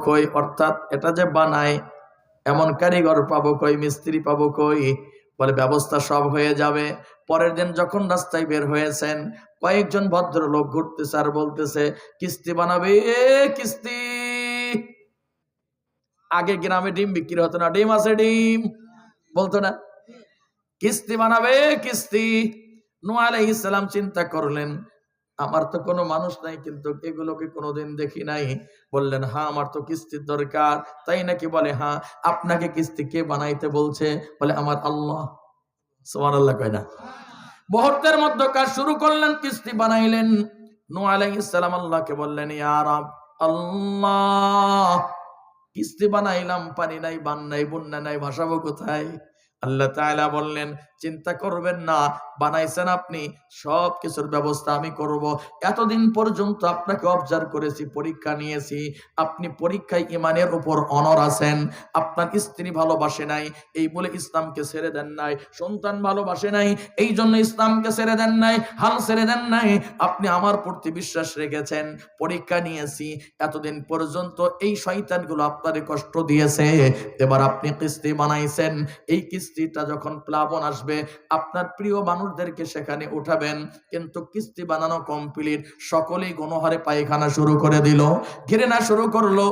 কই, অর্থাৎ এটা যে বানায় এমন কারিগর পাবো কই, মিস্ত্রি পাবো কই? বলে ব্যবস্থা সব হয়ে যাবে। পরের দিন যখন রাস্তায় বের হয়েছেন, কয়েকজন ভদ্রলোক ঘুরতেছে আর বলতেছে কিস্তি বানাবে, কিস্তি। আগে গ্রামে ডিম বিক্রি হতো না, ডিম আছে ডিম বলতো না, কিস্তি বানাবে কিস্তি। নূহ আলাইহিস সালাম চিন্তা করলেন আমার তো কোনো মানুষ নাই, কিন্তু এগুলোকে কোনোদিন দেখি নাই। বললেন হ্যাঁ আমার তো কিস্তির দরকার। তাই নাকি? বলে হ্যাঁ। আপনাকে কিস্তি কে বানাইতে বলছে? বলে আমার আল্লাহ। সুবহানাল্লাহ কয় না? মুহূর্তের মধ্যে কাজ শুরু করলেন, কিস্তি বানাইলেন। নূহ আলাইহিস সালাম আল্লাহকে বললেন ইয়া রাব, আল্লাহ কিস্তি বানাইলাম, পানি নাই, বান নাই, বন্যা নাই, ভাসাবো কোথায়? আল্লাহ তাআলা বললেন চিন্তা করবেন না, বানাইছেন আপনি, সব কিছুর ব্যবস্থা আমি করব। এতদিন পর্যন্ত আপনাকে অবজার্ভ করেছি, পরীক্ষা নিয়েছি, আপনি পরীক্ষায় ইমানের উপর অনর আছেন। আপনার স্ত্রী ভালোবাসে নাই, এই বলে ইসলামকে ছেড়ে দেন নাই। সন্তান ভালোবাসে নাই, এই জন্য ইসলামকে ছেড়ে দেন নাই, হাল ছেড়ে দেন নাই। আপনি আমার প্রতি বিশ্বাস রেখেছেন, পরীক্ষা নিয়েছি, এতদিন পর্যন্ত এই শয়তানগুলো আপনারে কষ্ট দিয়েছে। এবার আপনি কিস্তি বানাইছেন, এই কিস্তিটা যখন প্লাবন আসবে আপনার প্রিয় মানুষদেরকে সেখানে উঠাবেন। কিন্তু কিস্তি বানানো কমপ্লিট, সকলেই গণহারে পায়খানা শুরু করে দিল, ঘৃণা শুরু করলো।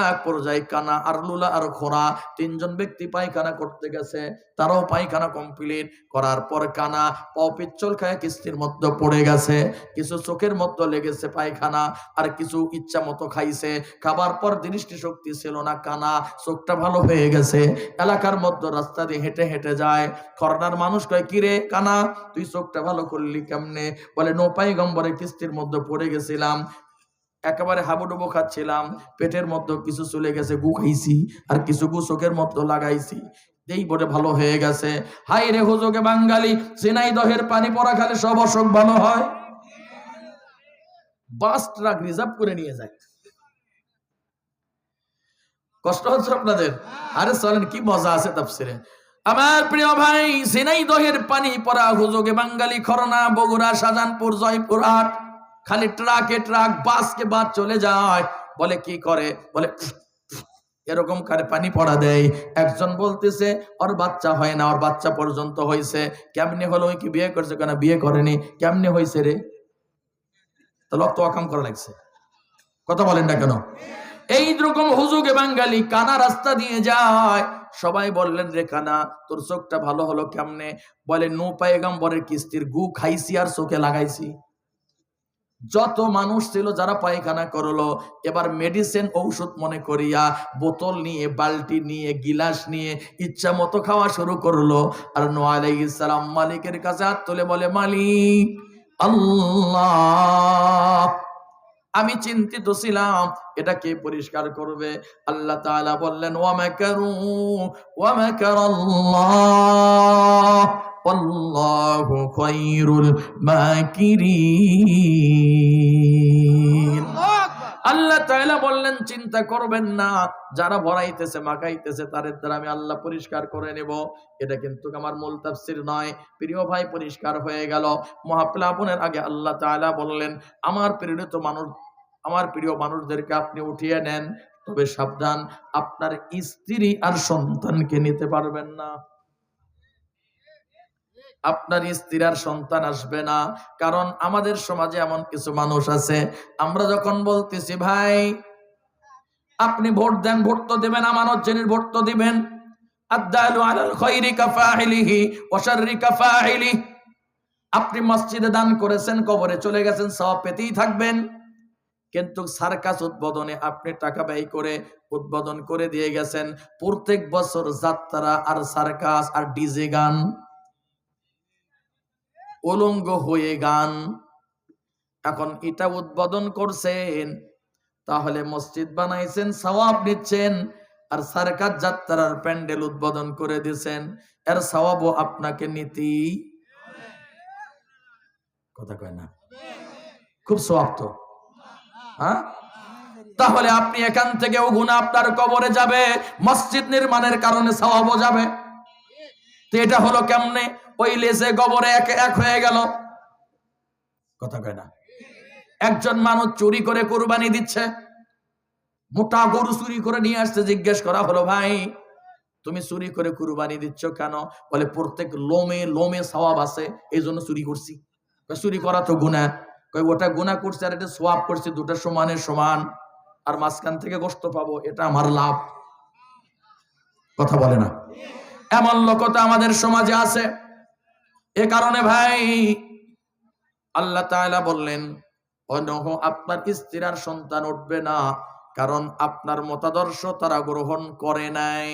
এক পর্যায়ে কানা আর লুলা আর খোরা তিনজন ব্যক্তি পায়খানা করতে গেছে, তারাও পায়খানা কমপ্লিট করার পর কানা পাও পিচ্ছল খায় কিস্তির মধ্যে পড়ে গেছে। কিছু চোখের মধ্যে লেগেছে পায়খানা, আর কিছু ইচ্ছা মতো খাইছে। খাবার পর দৃষ্টি শক্তি ছিল না, কানা চোখটা ভালো হয়ে গেছে। এলাকার মধ্যে রাস্তা দিয়ে হেঁটে হেঁটে যায়, করোনার মানুষ কয় কিরে কানা তুই চোখটা ভালো করলি কেমনে? বলে নূহ পয়গম্বরের কিস্তির মধ্যে পড়ে গেছিলাম, একেবারে হাবুডুবু খাচ্ছিলাম, পেটের মধ্যে কিছু চলে গেছে, গু খাইছি, আর কিছু গু চোখের মধ্যে লাগাইছি, এই বলে ভালো হয়ে গেছে। হাই রে হুজুগে বাঙালি, ঝিনাইদহের পানি পড়া খালে সব অসুখ ভালো হয়। বাস ট্রাক রিজার্ভ করে নিয়ে যায়। কষ্ট হচ্ছে আপনাদের? আরে চলেন, কি মজা আছে তাফসিরে। আমার প্রিয় ভাই, ঝিনাইদহের পানি পড়া হুজুগে বাঙালি, খরনা, বগুড়া, শাহজাহানপুর, জয়পুরহাট, খালি ট্রাকে ট্রাক, বাসকে বাস চলে যায়। বলে কি করে? বলে এরকম করে পানি পড়া দেয়। একজন বলতেছে ওর বাচ্চা হয় না, ওর বাচ্চা পর্যন্ত হয়েছে। কেমনে হলো? ওই কি বিয়ে করছে? কেন বিয়ে করেনি? কেমনে হয়েছে রে? তো লক্ত অকাম করা লাগছে। কথা বলেন না কেন? এই রকম হুজুগে বাঙালি কানা রাস্তা দিয়ে যায়। সবাই বললেন রে কানা তোর চোখটা ভালো হলো কেমনে? বলে নূহ পয়গম্বরের কিস্তির গু খাইছি আর চোখে লাগাইছি। যত মানুষ ছিল যারা পায়খানা করলো, এবার মেডিসিন ঔষধ মনে করিয়া বোতল নিয়ে, বালতি নিয়ে, গিলাস নিয়ে ইচ্ছা মতো খাওয়া শুরু করলো। আর নূহ আলাইহিস সালাম মালিকের কাছে হাত তুলে বলে মালিক আল্লাহ, আমি চিন্তিত ছিলাম এটা কে পরিষ্কার করবে। আল্লাহ তাআলা বললেন ওয়া মাকারু ওয়া মাকারাল্লাহ ওয়াল্লাহু খায়রুল মাকিরিন। আল্লাহ তাআলা বললেন চিন্তা করবেন না, যারা ভরাইতেছে মাখাইতেছে তাদের দ্বারা আমি আল্লাহ পরিষ্কার করে নেব। এটা কিন্তু আমার মূল তাফসীর নয়। প্রিয় ভাই, পরিষ্কার হয়ে গেল। মহাপ্লাবনের আগে আল্লাহ তাআলা বললেন আমার প্রিয় মানুষদেরকে আপনি উঠিয়ে নেন, তবে সাবধান আপনার স্ত্রী আর সন্তানকে নিতে পারবেন না। আপনার স্ত্রী আর সন্তান আসবে না। কারণ আমাদের সমাজে এমন কিছু মানুষ আছে, আমরা যখন বলতেছি ভাই আপনি ভোট দেন, ভোট তো দেবেন, আমানত জেনের ভোট তো দিবেন, আদ-দালু আলাল খায়রি কাফাইলিহি ওয়া শাররি কাফাইলিহি, আপনি মসজিদে দান করেছেন, কবরে চলে গেছেন, সওয়াব পেতেই থাকবেন। কিন্তু সার্কাস উদ্বোধনে আপনি টাকা ব্যয় করে উদ্বোধন করে দিয়ে গেছেন, প্রত্যেক বছর যাত্রা আর সার্কাস আর ডিজে গান, উলঙ্গ হয়ে গান। এখন এটা উদ্বোধন করছেন, তাহলে মসজিদ বানাইছেন, সওয়াব নিচ্ছেন, আর সার্কাস যাত্রার প্যান্ডেল উদ্বোধন করে দিয়েছেন, এর সওয়াবও আপনাকে নীতি। কথা কয় না? খুব সওয়াব তো। হ্যাঁ, তাহলে আপনি এখান থেকেও গুনাহ আপনার কবরে যাবে, মসজিদ নির্মাণের কারণে সওয়াবও যাবে। তো এটা হলো কেমনে? ওই লেজে কবরে এক হয়ে গেল। কথা কয় না? একজন মানুষ চুরি করে কুরবানি দিচ্ছে, মোটা গরু চুরি করে নিয়ে আসতে জিজ্ঞেস করা হলো, ভাই তুমি চুরি করে কুরবানি দিচ্ছ কেন? বলে প্রত্যেক লোমে লোমে সওয়াব আছে, এই জন্য চুরি করছি। চুরি করা তো গুনাহ। ওটা গুনাহ করছে আর এটা সওয়াব করছে, দুটো সমানের সমান, আর মাঝখান থেকে গোশত পাবো, এটা আমার লাভ। কথা বলে না? এমন লোক তো আমাদের সমাজে আছে। এ কারণে ভাই আল্লাহ তাআলা বললেন, অনহ আপনার স্ত্রীর আর সন্তান উঠবে না, কারণ আপনার মতাদর্শ তারা গ্রহণ করে নাই।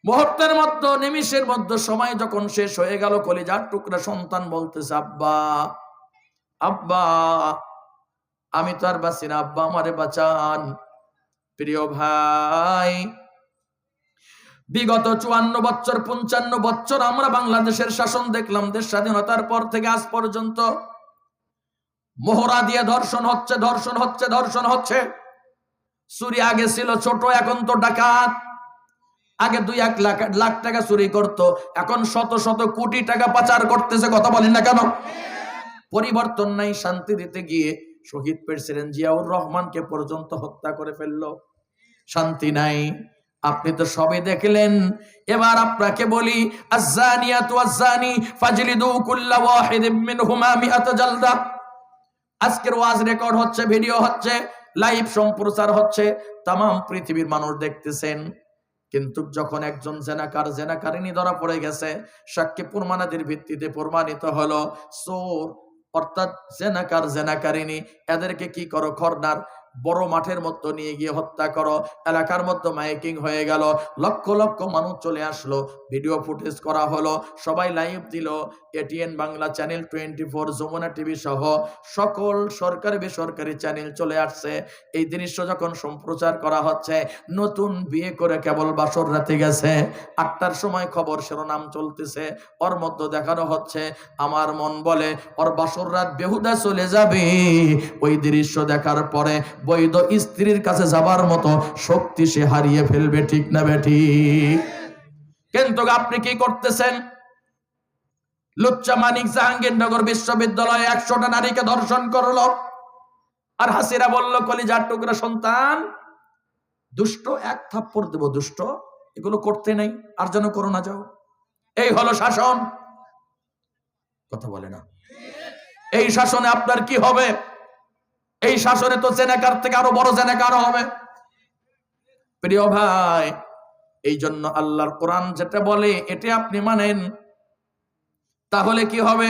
মুহূর্তের মধ্যে, নিমিষের মধ্যে সময় যখন শেষ হয়ে গেল, কলিজার টুকরা সন্তান বলতেছে, আব্বা আব্বা আমি তো আর বাঁচি না, আব্বা আমারে বাঁচান। প্রিয় ভাই, বিগত 54 বছর 55 বছর আমরা বাংলাদেশের শাসন দেখলাম। দেশ স্বাধীনতার পর থেকে আজ পর্যন্ত মোহরা দিয়ে ধর্ষণ হচ্ছে, ধর্ষণ হচ্ছে, ধর্ষণ হচ্ছে। চুরি আগে ছিল ছোট, এখন তো ডাকাত। আগে 2-1 লাখ টাকা চুরি করত, এখন শত শত কোটি টাকা পাচার করতেছে। কথা বলেন না কেন? পরিবর্তন নাই। শান্তি দিতে গিয়ে শহীদ প্রেসিডেন্ট জিয়াউর রহমানকে পর্যন্ত হত্যা করে ফেললো। শান্তি নাই। আপনি তো সবে দেখলেন। এবার আপনাকে বলি, আয-যানিয়াতু ওয়াজ-যানি ফাজলিদু কুল্লা ওয়াহিদিম মিনহুমা মিআতা জালদা। আজকের ওয়াজ রেকর্ড হচ্ছে, ভিডিও হচ্ছে, লাইভ সম্প্রচার হচ্ছে, তাম পৃথিবীর মানুষ দেখতেছেন। কিন্তু যখন একজন জেনাকার জেনাকারিনী ধরা পড়ে গেছে, সাক্ষী প্রমাণাদির ভিত্তিতে প্রমাণিত হলো চোর অর্থাৎ জেনাকার জেনাকারিনী, এদেরকে কি করো, খরনার বড় মাঠের মধ্যে নিয়ে গিয়ে হত্যা করো। এলাকার মধ্যে মাইকিং হয়ে গেল, লক্ষ লক্ষ মানুষ চলে আসলো, ভিডিও ফুটেজ করা হলো, সবাই লাইভ দিল। ATN Bangla channel, 24, Jamuna TV সহ সকল সরকারি বেসরকারি চ্যানেল চলে আসছে। এই দৃশ্য যখন সম্প্রচার করা হচ্ছে, নতুন বিয়ে করে কেবল বাসর রাতে গেছে, 8টার সময় খবর শিরোনাম চলতেছে, ওর মধ্যে দেখানো হচ্ছে, আমার মন বলে ওর বাসর রাত বেহুদা চলে যাবে। ওই দৃশ্য দেখার পরে বৈধ স্ত্রীর কাছে যাবার মতো শক্তি সে হারিয়ে ফেলবে। ঠিক না বেঠি? কিন্তু আপনি কি করতেছেন? লুচ্চা মানিক জাহাঙ্গীরনগর বিশ্ববিদ্যালয়ে 100টা নারীকে ধর্ষণ করলো, আর হাসিরা বলল, কলিজার টুকরা সন্তান দুষ্ট, 1 থাপ্পড় দেব, দুষ্ট, এগুলো করতে নেই, আর যেন করো না যাও। এই হলো শাসন। কথা বলে না? এই শাসনে আপনার কি হবে? এই শাসনে তো জেনাকার থেকে আরো বড় জেনাকার হবে। প্রিয় ভাই, এই জন্য আল্লাহর কোরআন যেটা বলে এটা আপনি মানেন, তাহলে কি হবে?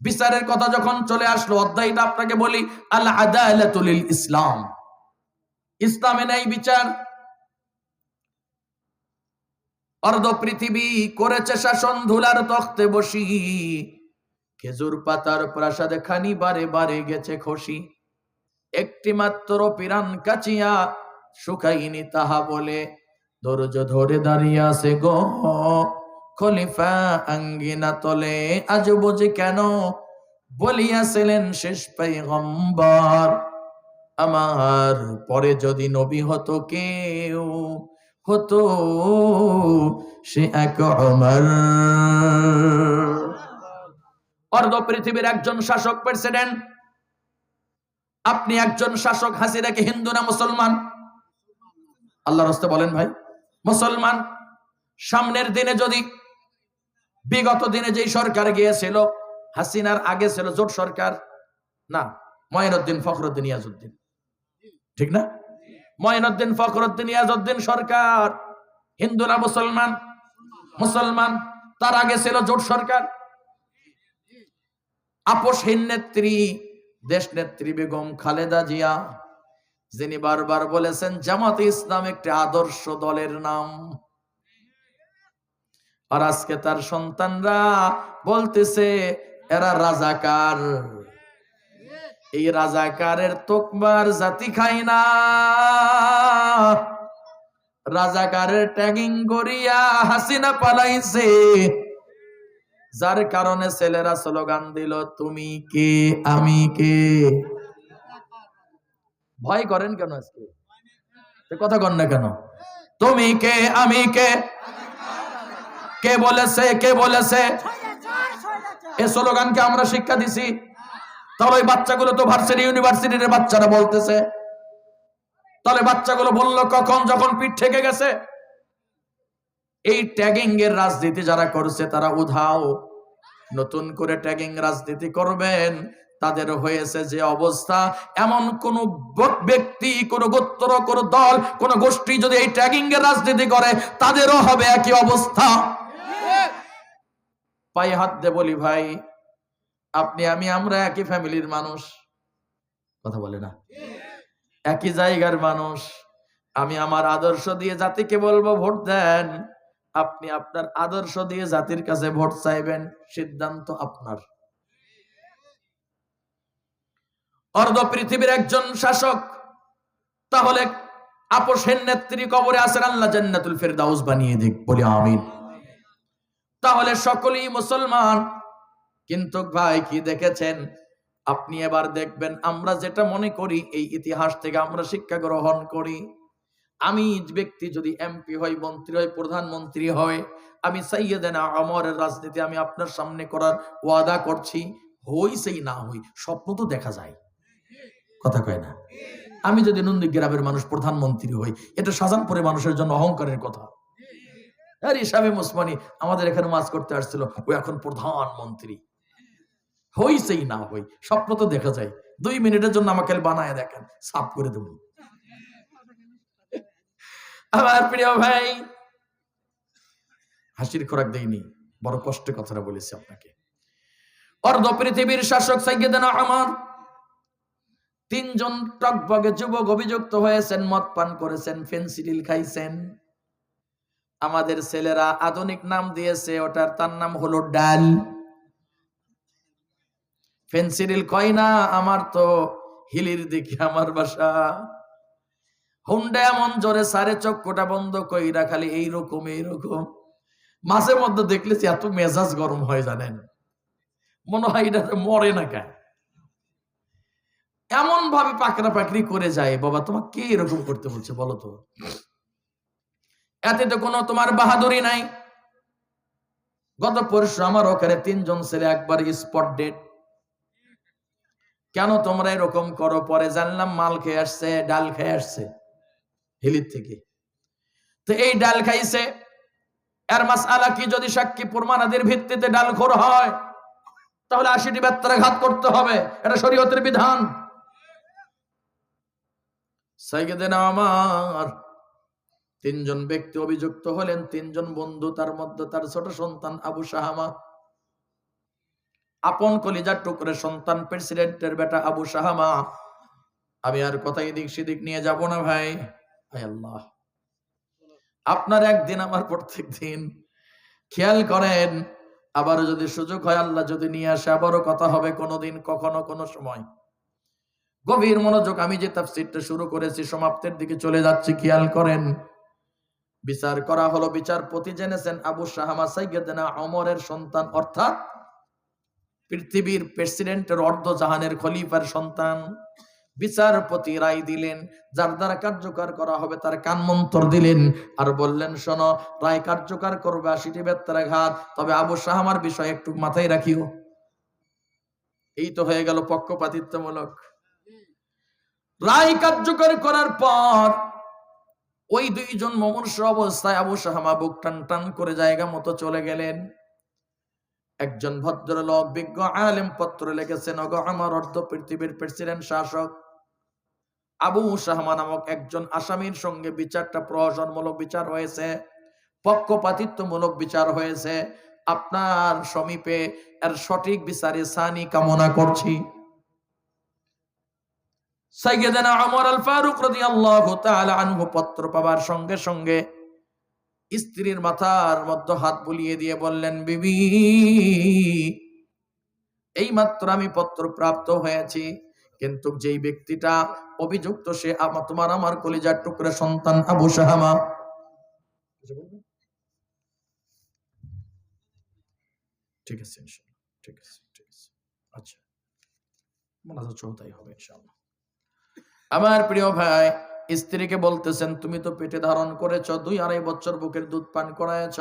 বিচারের কথা যখন চলে আসলো, অধ্যায়টা আপনাকে বলি, আল আদালাতু লিল ইসলাম। ইসলামে নাই বিচার। অর্ধ পৃথিবী করেছে শাসন ধুলার তখতে বসি, খেজুর পাতার প্রাসাদে খানি বারে বারে গেছে খসি। একটি মাত্র পিরান কাচিয়া শুকাইনি তাহা বলে, ধৈর্য ধরে দাঁড়িয়ে আছে গো খলিফা আঙ্গিনা তলে। আজ বুঝি কেন বলিয়াছিলেন শেষ পয়গম্বর, আমার পরে যদি নবী হতো কেউ, হতো সে এক ওমর। অর্ধ পৃথিবীর একজন শাসক প্রেসিডেন্ট। আপনি একজন শাসক, হাসিনা কি হিন্দু না মুসলমান? আল্লাহর রাস্তে বলেন ভাই, মুসলমান। সামনের দিনে যদি, বিগত দিনে যেই সরকার গিয়েছিল, হাসিনার আগে ছিল জোট সরকার, না মঈনুদ্দিন ফখরুদ্দিন ইয়াজউদ্দিন, ঠিক না? মঈনুদ্দিন ফখরুদ্দিন ইয়াজউদ্দিন সরকার হিন্দু না মুসলমান? মুসলমান। তার আগে ছিল জোট সরকার। আপসহীন নেত্রী, দেশ নেত্রী বেগম খালেদা জিয়া, যিনি বারবার বলেছেন জামাতে ইসলাম একটি আদর্শ দলের নাম, আর আজকে তার সন্তানরা বলতেছে এরা রাজাকার। এই রাজাকারের তোকবার জাতি খায় না। রাজাকারের ট্যাগিং করিয়া হাসিনা পালাইছে, যার কারণে ছেলেরা স্লোগান দিল, তুমি কে আমি কে। ভয় করেন কেন? আজকে কথা কন না কেন? তুমি কে আমি কে, কে বলেছে, কে বলেছে? এই স্লোগানকে আমরা শিক্ষা দিছি। তাহলে ওই বাচ্চাগুলো তো ভার্সিটি ইউনিভার্সিটির বাচ্চারা বলতেছে। তাহলে বাচ্চাগুলো বললো কখন? যখন পিঠ থেকে গেছে। এই ট্যাগিং এর রাজনীতি যারা করছে তারা উধাও। নতুন করে ট্যাগিং রাজনীতি করবেন, তাদের হয়েছে যে অবস্থা, এমন কোন ব্যক্তি, কোন গোত্র, কোন দল, কোন গোষ্ঠী যদি এই ট্যাগিং এর রাজনীতি করে তাদেরও হবে একই অবস্থা। পায়ে হাত দিয়ে বলি ভাই, আপনি আমি আমরা একই ফ্যামিলির মানুষ, কথা বলে না, একই জায়গার মানুষ। আমি আমার আদর্শ দিয়ে জাতিকে বলবো ভোট দেন, আপনি আপনার আদর্শ দিয়ে জাতির কাছে ভোট চাইবেন, সিদ্ধান্ত আপনার। অর্ধ পৃথিবীর একজন শাসক, তাহলে আপোষের নেত্রী কবরে আছেন, আল্লাহ জান্নাতুল ফেরদাউস বানিয়ে দিক, বলি আমিন। তাহলে সকলেই মুসলমান। কিন্তু ভাই কি দেখেছেন আপনি? এবার দেখবেন আমরা যেটা মনে করি এই ইতিহাস থেকে আমরা শিক্ষা গ্রহণ করি। আমি ব্যক্তি যদি এমপি হয়, মন্ত্রী হয়, প্রধানমন্ত্রী হয়, আমি সাইয়েদেনা ওমরের রাজনীতি আমি আপনার সামনে করার ওয়াদা করছি। হইছেই না হই, স্বপ্ন তো দেখা যায়, কথা কয় না। আমি যদি নন্দীগ্রামের মানুষ প্রধানমন্ত্রী হই, এটা শাহজাহানপুরের মানুষের জন্য অহংকারের কথা। আর হিসাবে মুসমানি আমাদের এখানে মাছ করতে আসছিল, ও এখন প্রধানমন্ত্রী। হইছেই না হই, স্বপ্ন তো দেখা যায়। 2 মিনিটের জন্য আমাকে বানায় দেখেন, সাফ করে দেব। আমার প্রিয় ভাই, হাসির খোরাক দেইনি, বড় কষ্টে কথাটা বলেছি আপনাকে। অর্ধ পৃথিবীর শাসক সাইয়েদনা ওমর 3 জন টকবগে যুবক অভিযুক্ত হয়েছেন, মদ পান করেছেন, ফেন্সিডিল খাইছেন। আমাদের ছেলেরা আধুনিক নাম দিয়েছে ওটার, তার নাম হলো ডাল। ফেন্সিডিল কয় না, আমার তো হিলির দিকে আমার বাসা। হুন্ডা এমন জোরে সারে চক্ষুটা বন্ধ কইরা খালি এইরকম এইরকম। মাঝে মধ্যে দেখলেছি এত মেজাজ গরম হয় জানেন, মনে হয় এটা মরে না কেন, এমন ভাবে পাকড়া পাকড়ি করে যায়। বাবা তোমাকে কে এরকম করতে বলছে বলো তো? এতে তো কোনো তোমার বাহাদুরি নাই। গত পরশু আমার ওখানে 3 জন ছেলে একবার স্পট ডেট। কেন তোমরা এরকম করো? পরে জানলাম মাল খেয়ে আসছে, ডাল খেয়ে আসছে হিলির থেকে। তো এই ডাল খাইছে, এর মাসআলা কি? যদি সাক্ষী প্রমাণাদির ভিত্তিতে ডালখোর হয় তাহলে 80টি বেত্রাঘাত করতে হবে, এটা শরীয়তের বিধান। সাইয়েদেনা ওমর 3 জন ব্যক্তি অভিযুক্ত হলেন, 3 জন বন্ধু, তার মধ্যে তার ছোট সন্তান আবু শাহামা, আপন কলিজার টুকরে সন্তান, প্রেসিডেন্টের বেটা আবু শাহামা। আমি আর কথা এদিক সেদিক নিয়ে যাব না ভাই। হায় আল্লাহ, আপনার একদিন আমার প্রত্যেক দিন খেয়াল করেন। আবারও যদি সুযোগ হয়, আল্লাহ যদি নিয়ে আসে, আবারও কথা হবে কোনোদিন, কখনো কোনো সময়। গভীর মনোযোগ, আমি যে তাফসীরটা শুরু করেছি সমাপ্তের দিকে চলে যাচ্ছি, খেয়াল করেন। বিচার করা হলো, বিচারপতি জেনেছেন আবু শাহামা সাইয়েদনা ওমরের সন্তান, অর্থাৎ পৃথিবীর প্রেসিডেন্টের, অর্ধজাহানের খলিফার সন্তান। বিচারপতি রায় দিলেন, যার দ্বারা কার্যকর করা হবে তার কান মন্তর দিলেন, আর বললেন শোনো, রায় কার্যকর করবে 80টি বেত্রাঘাত, তবে আবু শাহামার বিষয় একটু মাথায় রাখিও। এই তো হয়ে গেল পক্ষপাতিত্বমূলক। রায় কার্যকর করার পর ওই 2 জন মুমূর্ষ অবস্থায় আবু শাহামা বুক টান টান করে জায়গা মতো চলে গেলেন। একজন ভদ্রলোক, বিজ্ঞ আলেম পত্র লিখেছেন, ওগো আমার অর্ধ পৃথিবীর প্রেসিডেন্ট শাসক, আবু শাহামা নামক একজন আসামির সঙ্গে বিচারটা প্রহসনমূলক বিচার হয়েছে, পক্ষপাতিত্বমূলক বিচার হয়েছে। আপনার সমীপে এর সঠিক বিচারে সানি কামনা করছি। সাইয়েদনা ওমর আল ফারুক রাদিয়াল্লাহু তাআলা আনহু পত্র পাবার সঙ্গে সঙ্গে স্ত্রীর মাথার মধ্যে হাত বুলিয়ে দিয়ে বললেন, বিবি, এই মাত্র আমি পত্র প্রাপ্ত হয়েছি, কিন্তু যেই ব্যক্তিটা অভিযুক্ত সে তোমার আমার কলিজার টুকরা সন্তান আবু শাহামা। ঠিক আছে ইনশাআল্লাহ, ঠিক আছে, ঠিক আছে, আচ্ছা, মনে হচ্ছে তাই হবে ইনশাআল্লাহ। আমার প্রিয় ভাই, স্ত্রীকে বলতেছেন, তুমি তো পেটে ধারণ করেছ, 2-2.5 বছর বুকের দুধ পান করায়ছ।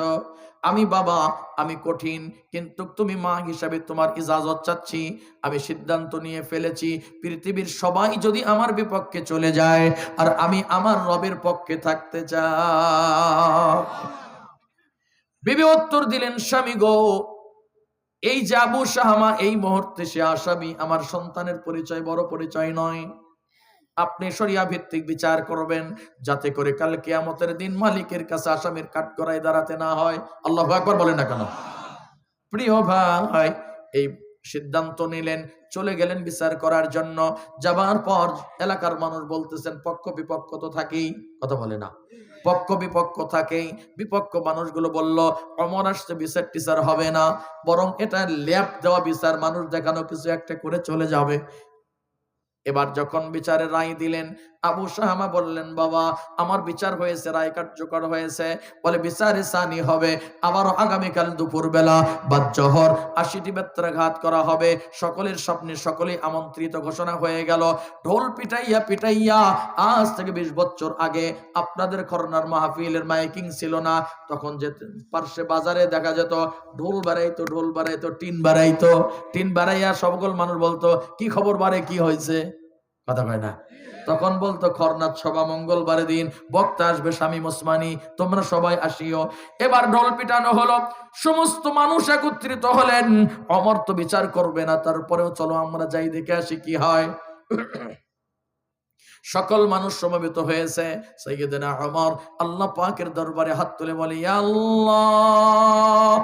আমি বাবা, আমি কঠিন, কিন্তু তুমি মা হিসাবে তোমার ইজাজত চাচ্ছি। আমি সিদ্ধান্ত নিয়ে ফেলেছি, পৃথিবীর সবাই যদি আমার বিপক্ষে চলে যায় আর আমি আমার রবের পক্ষে থাকতে চাই। বিবি উত্তর দিলেন, স্বামী গো, এই যে আবু শাহামা, এই মুহূর্তে সে আসামি, আমার সন্তানের পরিচয় বড় পরিচয় নয়। আপনি শরিয়া ভিত্তিক বিচার করবেন, যাতে করে কাল কিয়ামতের দিন মালিকের কাছে আসামির কাঠগড়ায় দাঁড়াতে না হয়। আল্লাহু আকবার বলেন না কেন? প্রিয় ভাই, এই সিদ্ধান্ত নিলেন, চলে গেলেন বিচার করার জন্য। যাবার পর এলাকার মানুষ বলতেছেন, পক্ষ বিপক্ষ তো থাকেই, কথা বলে না, পক্ষ বিপক্ষ থাকেই। বিপক্ষ মানুষগুলো বলল, অমর আসছে, বিচার টিচার হবে না, বরং এটা ল্যাপ দেওয়া বিচার, মানুষ দেখানো কিছু একটা করে চলে যাবে। এবার যখন বিচারের রায় দিলেন, আবু শাহামা বললেন, বাবা আমার বিচার হয়েছে, রায় কার্যকর হয়েছে। বলে বিচারে সানি হবে, আবারও আগামীকাল দুপুর বেলা বা জোহর 80টি বেত্রাঘাত করা হবে। সকলের স্বপ্নে সকলেই আমন্ত্রিত ঘোষণা হয়ে গেল। ঢোল পিটাইয়া পিটাইয়া, আজ থেকে 20 বছর আগে আপনাদের করোনার মাহফিলের মাইকিং ছিল না, তখন যে পার্শ্বে বাজারে দেখা যেত ঢোল বাড়াইতো, ঢোল বাড়াইতো, টিন বাড়াইতো, টিন বাড়াইয়া সকল মানুষ বলতো, কি খবর বারে, কি হয়েছে, কথা কয় না। তখন বলতো, খরনাথ সভা মঙ্গলবারে দিন, বক্তা আসবে শামীম ওসমানী, তোমরা সবাই আসিও। এবার ঢোল পিটানো হলো, সমস্ত মানুষ একত্রিত হলেন। অমর তো বিচার করবে না, তারপরেও চলো আমরা যাই, দেখে আসি কি হয়। সকল মানুষ সমবেত হয়েছে। সাইয়েদনা ওমর আল্লাহ পাকের দরবারে হাত তুলে বলে, ইয়া আল্লাহ,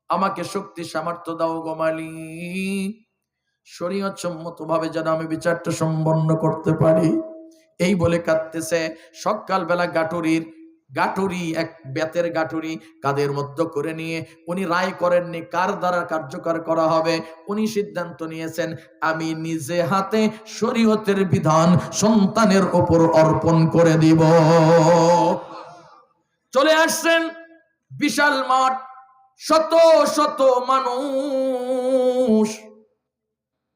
আমাকে শক্তি সামর্থ্য দাও গো মালিক, শরীয়ত সম্মত ভাবে যেন আমি বিচারটা সম্পন্ন করতে পারি। এই বলে কাঁদতেছে। সকাল বেলা গাটুরি, এক বেতের গাটুরি কাদের মধ্যে করে নিয়ে উনি রায় করেননি কার দ্বারা কার্যকর করা হবে। উনি সিদ্ধান্ত নিয়েছেন, আমি নিজে হাতে শরীয়তের বিধান সন্তানের উপর অর্পণ করে দিব। চলে আসছেন বিশাল মাঠ, শত শত মানুষ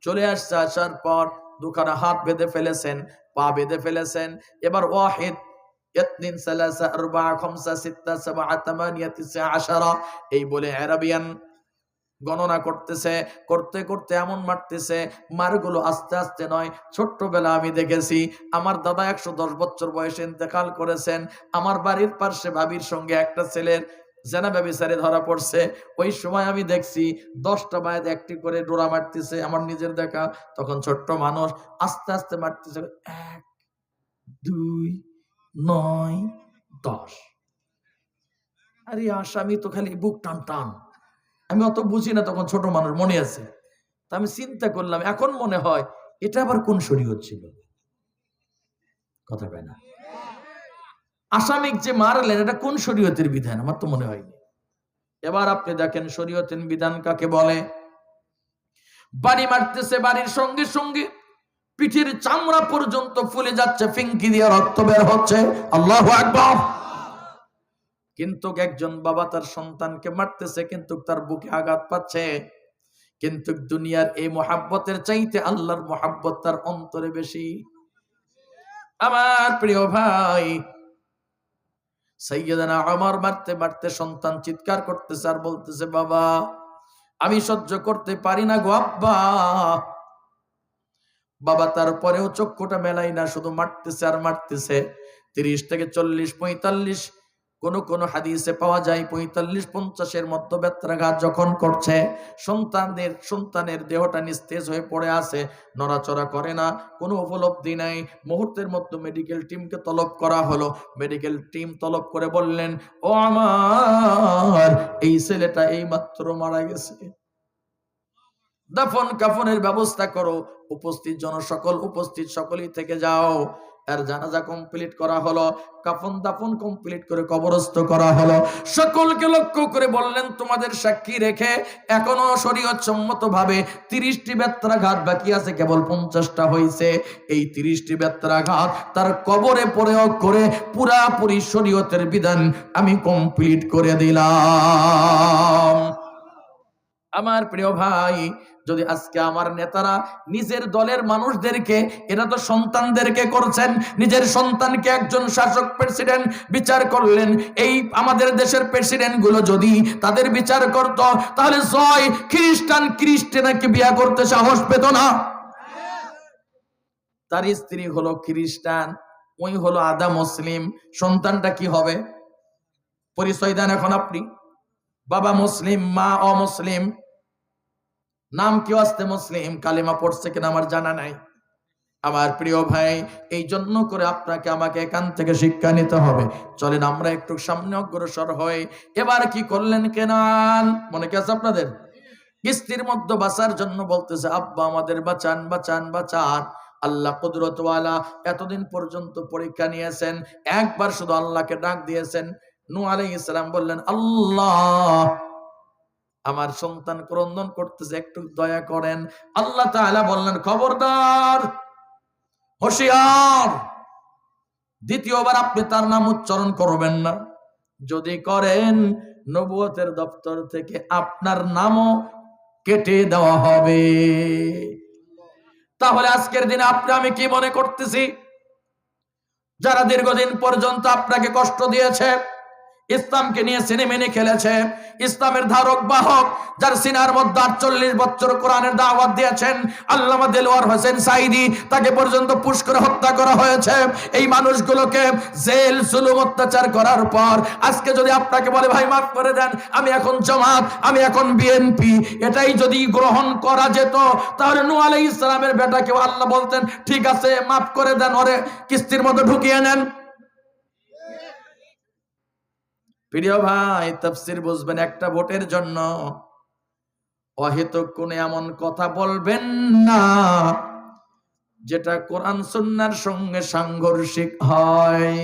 চলে আসছে। আসার পর দুখানা হাত বেঁধে ফেলেছেন, পা বেঁধে ফেলেছেন। এবার ওয়াহিদ, ইতনিন, সালাসা, আরবা, খামসা, সিত্তা, সাবআ, তামানিয়া, তিসআ, আশারা, এই বলে আরাবিয়ান গণনা করতেছে। করতে করতে এমন মারতেছে, মারগুলো আস্তে আস্তে নয়। ছোট্টবেলা আমি দেখেছি, আমার দাদা 110 বছর বয়সে ইন্তেকাল করেছেন। আমার বাড়ির পাশে ভাবির সঙ্গে একটা ছেলের জেনা ব্যভিচারে ধরা পড়ছে। ওই সময় আমি দেখছি 10টা বায়াত একটি করে ডোরা মারতেছে, আমার নিজের দেখা। তখন ছোট্ট মানুষ আস্তে আস্তে মারতেছে, 1, 2, 9, 10। আরে আসামি তো খালি বুক টান টান। আমি অত বুঝি না, তখন ছোট মানুষ, মনে আছে। তা আমি চিন্তা করলাম, এখন মনে হয় এটা আবার কোন শরীয়ত ছিল, কথা কয় না। আসামিক যে মারলেন, এটা কোন শরীয়তের বিধান, আমার তো মনে হয়নি। এবার আপনি দেখেন শরীয়তের বিধান কাকে বলে। বাড়ি মারতেছে, বাড়ির সঙ্গে সঙ্গে পিঠের চামড়া পর্যন্ত ফুলে যাচ্ছে, ফিঙ্কি দিয়ে রক্ত বের হচ্ছে। আল্লাহু আকবার। কিন্তু একজন বাবা তার সন্তানকে মারতেছে, কিন্তু তার বুকে আঘাত পাচ্ছে। কিন্তু দুনিয়ার এই মোহাব্বতের চাইতে আল্লাহর মোহাব্বত তার অন্তরে বেশি। আমার প্রিয় ভাই, সাইয়েদনা ওমর মারতে মারতে সন্তান চিৎকার করতেছে আর বলতেছে, বাবা আমি সহ্য করতে পারি না গো আব্বা। বাবা তারপরেও চক্ষুটা মেলাই না, শুধু মারতেছে আর মারতেছে। 30 থেকে 40, 45, কোন হাদিসে পাওয়া যায় 45-50-এর মধ্যে বেত্রাঘাত যখন করছে, সন্তানের দেহটা নিস্তেজ হয়ে পড়ে আছে, নড়াচড়া করে না, কোনো উপলব্ধি নাই। মুহূর্তের মধ্যে মেডিকেল টিমকে তলব করা হলো। মেডিকেল টিম তলব করে বললেন, ও আমার এই ছেলেটা এইমাত্র মারা গেছে, দাফন কাফনের ব্যবস্থা করো। উপস্থিত সকলেই থেকে যাও। আর জানাজা কমপ্লিট করা হলো, কাফন দাফন কমপ্লিট করে কবরস্থ করা হলো। সকলকে লক্ষ্য করে বললেন, তোমাদের সাক্ষী রেখে এখনো শরীয়ত সম্মত ভাবে 30টি বেত্রাঘাত বাকি আছে, কেবল 50টা হয়েছে। এই 30টি বেত্রাঘাত তার কবরে প্রয়োগ করে পুরাপুরি শরীয়তের বিধান আমি কমপ্লিট করে দিলাম। আমার প্রিয় ভাই, যদি আজকে আমার নেতারা নিজের দলের মানুষদেরকে, এরা তো সন্তানদেরকে করছেন, নিজের সন্তানকে একজন শাসক প্রেসিডেন্ট বিচার করলেন, এই আমাদের দেশের প্রেসিডেন্ট গুলো যদি তাদের বিচার করত, তাহলে জয় খ্রিস্টানকে বিয়ে করতে সাহস পেত না। তার স্ত্রী হলো খ্রিস্টান, ওই হলো আদা মুসলিম, সন্তানটা কি হবে? পরিচয় দেন এখন আপনি। বাবা মুসলিম, মা অমুসলিম, নাম কি আসতে মুসলিম, কালেমা পড়ছে কিনা আমার জানা নাই। আমার প্রিয় ভাই, এই জন্য করে আপনাকে আমাকে এখান থেকে শিক্ষা নিতে হবে। চলেন আমরা একটু সামনে অগ্রসর হই। এবার কি করলেন কেনান? মনে কি আছে আপনাদের? কিস্তির মধ্যে বাঁচার জন্য বলতেছে, আব্বা আমাদের বাঁচান বাঁচান বাঁচান। আল্লাহ কুদরতওয়ালা এতদিন পর্যন্ত পরীক্ষা নিয়েছেন, একবার শুধু আল্লাহকে ডাক দিয়েছেন। নূহ আলাইহিস সালাম বললেন, আল্লাহ আমার সন্তান ক্রন্দন করতেছে, একটু দয়া করেন। আল্লাহ তাআলা বললেন, খবরদার, হুঁশিয়ার, দ্বিতীয়বার আপনি তার নাম উচ্চারণ করবেন না। যদি করেন, নবুয়তের দপ্তর থেকে আপনার নামও কেটে দেওয়া হবে। তাহলে আজকের দিনে আপনি আমি কি মনে করতেছি? যারা দীর্ঘদিন পর্যন্ত আপনাকে কষ্ট দিয়েছে, ইসলামকে নিয়ে সিনেমেনে খেলেছে, ইসলামের ধারক বাহক, যার সিনার মধ্যে 48 বছর কোরআনের দাওয়াত দিয়েছেন, আল্লামা দেলোয়ার হোসেন সাইদি, তাকে পর্যন্ত পুশ করে হত্যা করা হয়েছে। এই মানুষগুলোকে জেল জুলুম অত্যাচার করার পর আজকে যদি আপনাকে বলে, ভাই মাফ করে দেন, আমি এখন জামাত, আমি এখন বিএনপি, এটাই যদি গ্রহণ করা যেত, তাহলে নূহ আলাইহিস সালামের বেটাকে আল্লাহ বলতেন, ঠিক আছে মাফ করে দেন, ওরে কিস্তির মধ্যে ঢুকিয়ে নেন। প্রিয় ভাই, তাফসীর বুঝবেন, একটা ভোটের জন্য অহেতুক কোন এমন কথা বলবেন না যেটা কোরআন সুন্নাহর সঙ্গে সাংঘর্ষিক হয়।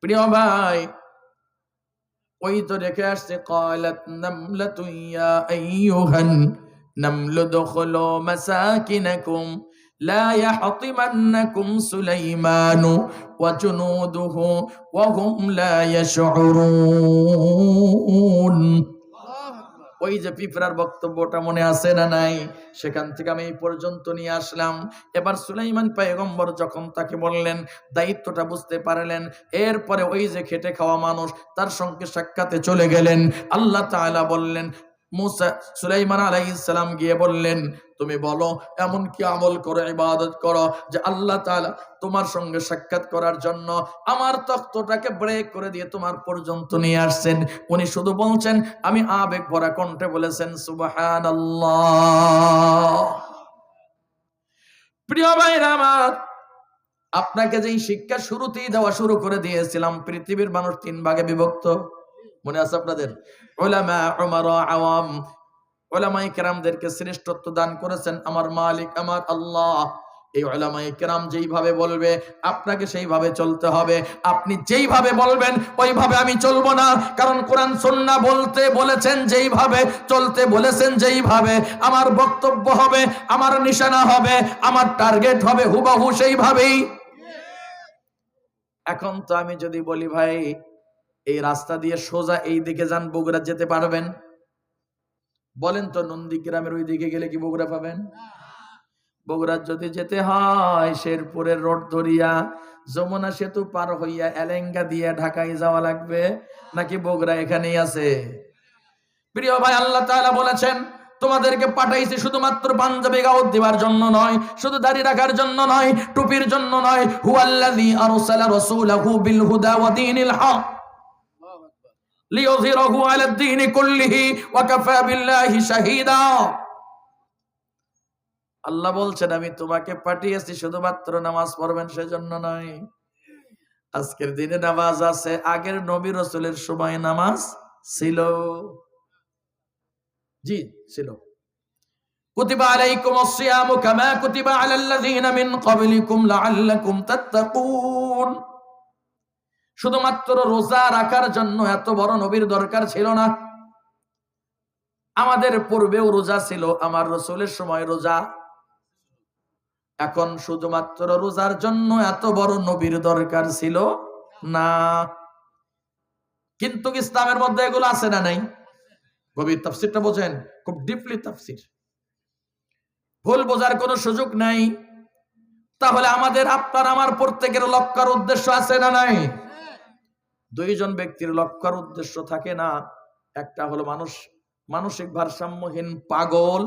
প্রিয় ভাই, ওই তো রেখে আসছে, ক্বালাত নামলাতু ইয়া আইয়ুহান নামলু দুখুলু মাসাকিনাকুম لا يحطمنكم سليمان وجنوده وهم لا يشعرون। ওই যে পিঁপড়ার বক্তব্যটা মনে আছে না নাই? সেখান থেকে আমি এই পর্যন্ত নিয়ে আসলাম। এবার সুলাইমান পয়গম্বর যখন তাকে বললেন, দায়িত্বটা বুঝতে পারলেন, এরপরে ওই যে খেটে খাওয়া মানুষ তার সঙ্গে সাক্ষাতে চলে গেলেন। আল্লাহ তাআলা বললেন, মুসা সুলাইমান আলাইহিস সালাম গিয়ে বললেন, তুমি বলো এমন কি আমল করো, ইবাদত করো যে আল্লাহ তাআলা তোমার সঙ্গে সাক্ষাৎ করার জন্য আমার তখ্তটাকে ব্রেক করে দিয়ে তোমার পর্যন্ত নিয়ে আসছেন। উনি শুধু বলছেন, আমি আবেগ ভরা কণ্ঠে বলেছেন, সুবহানাল্লাহ। প্রিয় ভাইরা আমার, আপনাকে যেই শিক্ষা শুরুতেই দেওয়া শুরু করে দিয়েছিলাম, পৃথিবীর মানুষ 3 ভাগে বিভক্ত, মনে আছে আপনাদের? উলামা, উমারা, আওয়াম। উলামায়ে কেরামদেরকে শ্রেষ্ঠত্ব দান করেছেন আমার মালিক, আমার আল্লাহ। এই উলামায়ে কেরাম যেইভাবে বলবে আপনাকে সেইভাবে চলতে হবে। আপনি যেইভাবে বলবেন ওইভাবে আমি চলবো না, কারণ কোরআন সুন্নাহ বলতে বলেছেন যেইভাবে, চলতে বলেছেন যেইভাবে, আমার বক্তব্য হবে, আমার নিশানা হবে, আমার টার্গেট হবে হুবহু সেইভাবেই। এখন তো আমি যদি বলি, ভাই এই রাস্তা দিয়ে সোজা এই দিকে যান, বগুড়া যেতে পারবেন? বলেন তো, নন্দীগ্রামের ওই দিকে গেলে কি বগুড়া পাবেন? বগুড়া যদি যেতে হয়, শেরপুরের রোড ধরিয়া যমুনা সেতু পার হইয়া এলেঙ্গা দিয়ে ঢাকায় যাওয়া লাগবে, নাকি বগুড়া এখানেই আছে? প্রিয় ভাই, আল্লাহ তাআলা বলেছেন, তোমাদেরকে পাঠাইছি শুধুমাত্র পাঞ্জাবি গাউত দেওয়ার জন্য নয়, শুধু দাড়ি রাখার জন্য নয়, টুপির জন্য নয়। হুয়াল্লাযী আরসালা রাসূলাহু বিল হুদা ওয়া দীনিল হক লিইয়ুযহিরাহু আলাদ দীনি কুল্লিহি ওয়া কাফা বিল্লাহি শাহীদা। আল্লাহ বলছেন, আমি তোমাকে পাঠিয়েছি শুধুমাত্র নামাজ পড়বেন সেজন্য নয়। আজকের দিনে নামাজ আছে, আগের নবী রাসূলের সময় নামাজ ছিল। জি ছিল। কুতিবা আলাইকুমুস সিয়ামু কামা কুতিবা আলাল্লাযীনা মিন ক্বাবলিকুম লাআল্লাকুম তাত্তাকুন। শুধুমাত্র রোজা রাখার জন্য এত বড় নবীর দরকার ছিল না। আমাদের পূর্বেও রোজা ছিল, আমার রাসূলের সময় রোজা। এখন শুধুমাত্র রোজার জন্য এত বড় নবীর দরকার ছিল না। কিন্তু ইসলামের মধ্যে এগুলো আছে না নাই? গভীর তাফসিরটা বোঝেন, খুব ডিপলি তাফসির, ভুল বোঝার কোনো সুযোগ নাই। তাহলে আমাদের আপনার আমার প্রত্যেকের লক্ষ্য আর উদ্দেশ্য আছে না নাই? দুইজন ব্যক্তির লক্ষ্য আর উদ্দেশ্য থাকে না, একটা হলো মানসিক ভারসাম্যহীন পাগল,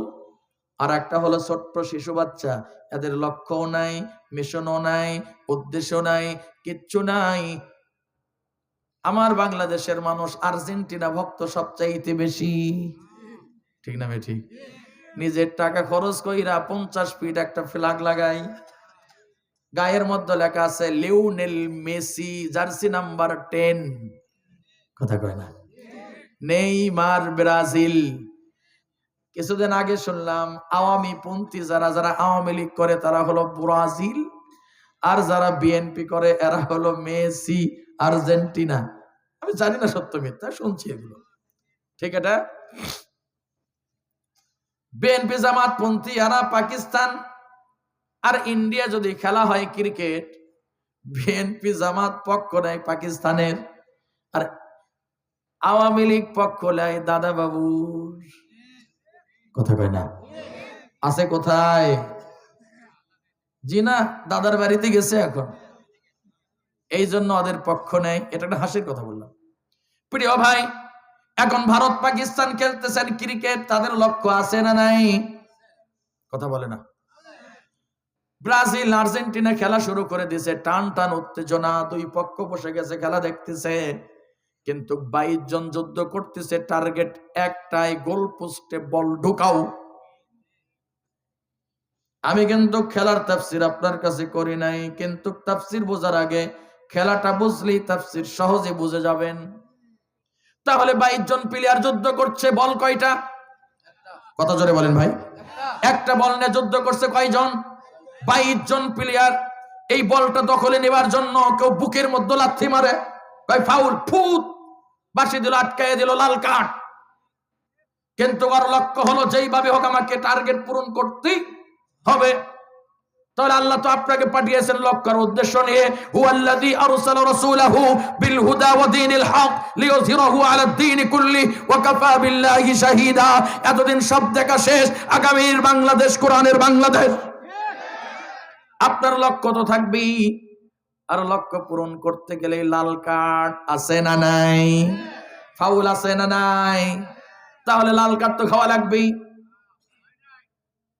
আর একটা হলো ছোট্ট শিশু বাচ্চা। এদের লক্ষ্যও নাই, মিশনও নাই, উদ্দেশ্য নাই, কিচ্ছু নাই। আমার বাংলাদেশের মানুষ আর্জেন্টিনা ভক্ত সবচাইতে বেশি, ঠিক না ঠিক? নিজের টাকা খরচ কইরা 50 ফিট একটা ফ্ল্যাগ লাগাই, গায়ের মধ্যে লেখা আছে লিওনেল মেসি, জার্সি নাম্বার 10, কথা কয় না, নেইমার ব্রাজিল। কিছুদিন আগে শুনলাম আওয়ামী পন্থী যারা আওয়ামী লীগ করে তারা হলো ব্রাজিল, আর যারা বিএনপি করে এরা হলো মেসি, আর্জেন্টিনা। আমি জানি না সত্য মিথ্যা, শুনছি এগুলো, ঠিক? এটা বিএনপি জামাত পন্থী, এরা পাকিস্তান আর ইন্ডিয়া যদি খেলা হয় ক্রিকেট, বিএনপি জামাত পক্ষ নেয় পাকিস্তানের, আর আওয়ামী লীগ পক্ষ নেয় দাদা বাবুর, কথা কয় না? আছে কোথায়? জি না, দাদার বাড়িতে গেছে এখন, এই জন্য ওদের পক্ষ নেয়। এটা একটা হাসির কথা বললাম। প্রিয় ভাই, এখন ভারত পাকিস্তান খেলতেছেন ক্রিকেট, তাদের লক্ষ্য আছে না নাই? কথা বলে না। ব্রাজিল আর্জেন্টিনা খেলা শুরু করে দিয়েছে, টান টান উত্তেজনা, দুই পক্ষ বসে গেছে খেলা দেখতেছে, কিন্তু 22 জন যুদ্ধ করতেছে, টার্গেট একটাই, গোল পোস্টে বল ঢুকাও। আমি কিন্তু খেলার তাফসির আপনার কাছে করি নাই, কিন্তু তাফসির বোঝার আগে খেলাটা বুঝলেই তাফসির সহজে বুঝে যাবেন। তাহলে 22 জন প্লেয়ার যুদ্ধ করছে, বল কয়টা? কত জোরে বলেন ভাই? একটা বল নিয়ে যুদ্ধ করছে কয়জন? 22 জন প্লেয়ার। এই বলটা দখলে নেবার জন্য কেউ বুকের মধ্যে লাথি মারে, কয় ফাউল, ফুট বাসি দিল, আটকায় দিল, লাল কার্ড। কিন্তু ওর লক্ষ্য হলো যেইভাবে হোক আমাকে টার্গেট পূরণ করতেই হবে। তাহলে আল্লাহ তো আপনাকে পাঠিয়েছেন লক্ষ্যের উদ্দেশ্য নিয়ে। হুয়াল্লাযী আরসালা রাসূলাহু বিল হুদা ওয়া দীনিল হক লিইয়ুযহিরাহু আলাদ দীনি কুল্লি ওয়া কাফা বিল্লাহি শাহীদা। এতদিন সব দেখা শেষ, আগামীর বাংলাদেশ কোরআনের বাংলাদেশ। আপনার লক্ষ্য তো থাকবেই, আর লক্ষ্য পূরণ করতে গেলে লাল কার্ড আছে না নাই? ফাউল আছে না নাই? তাহলে লাল কার্ড তো খাওয়া লাগবেই।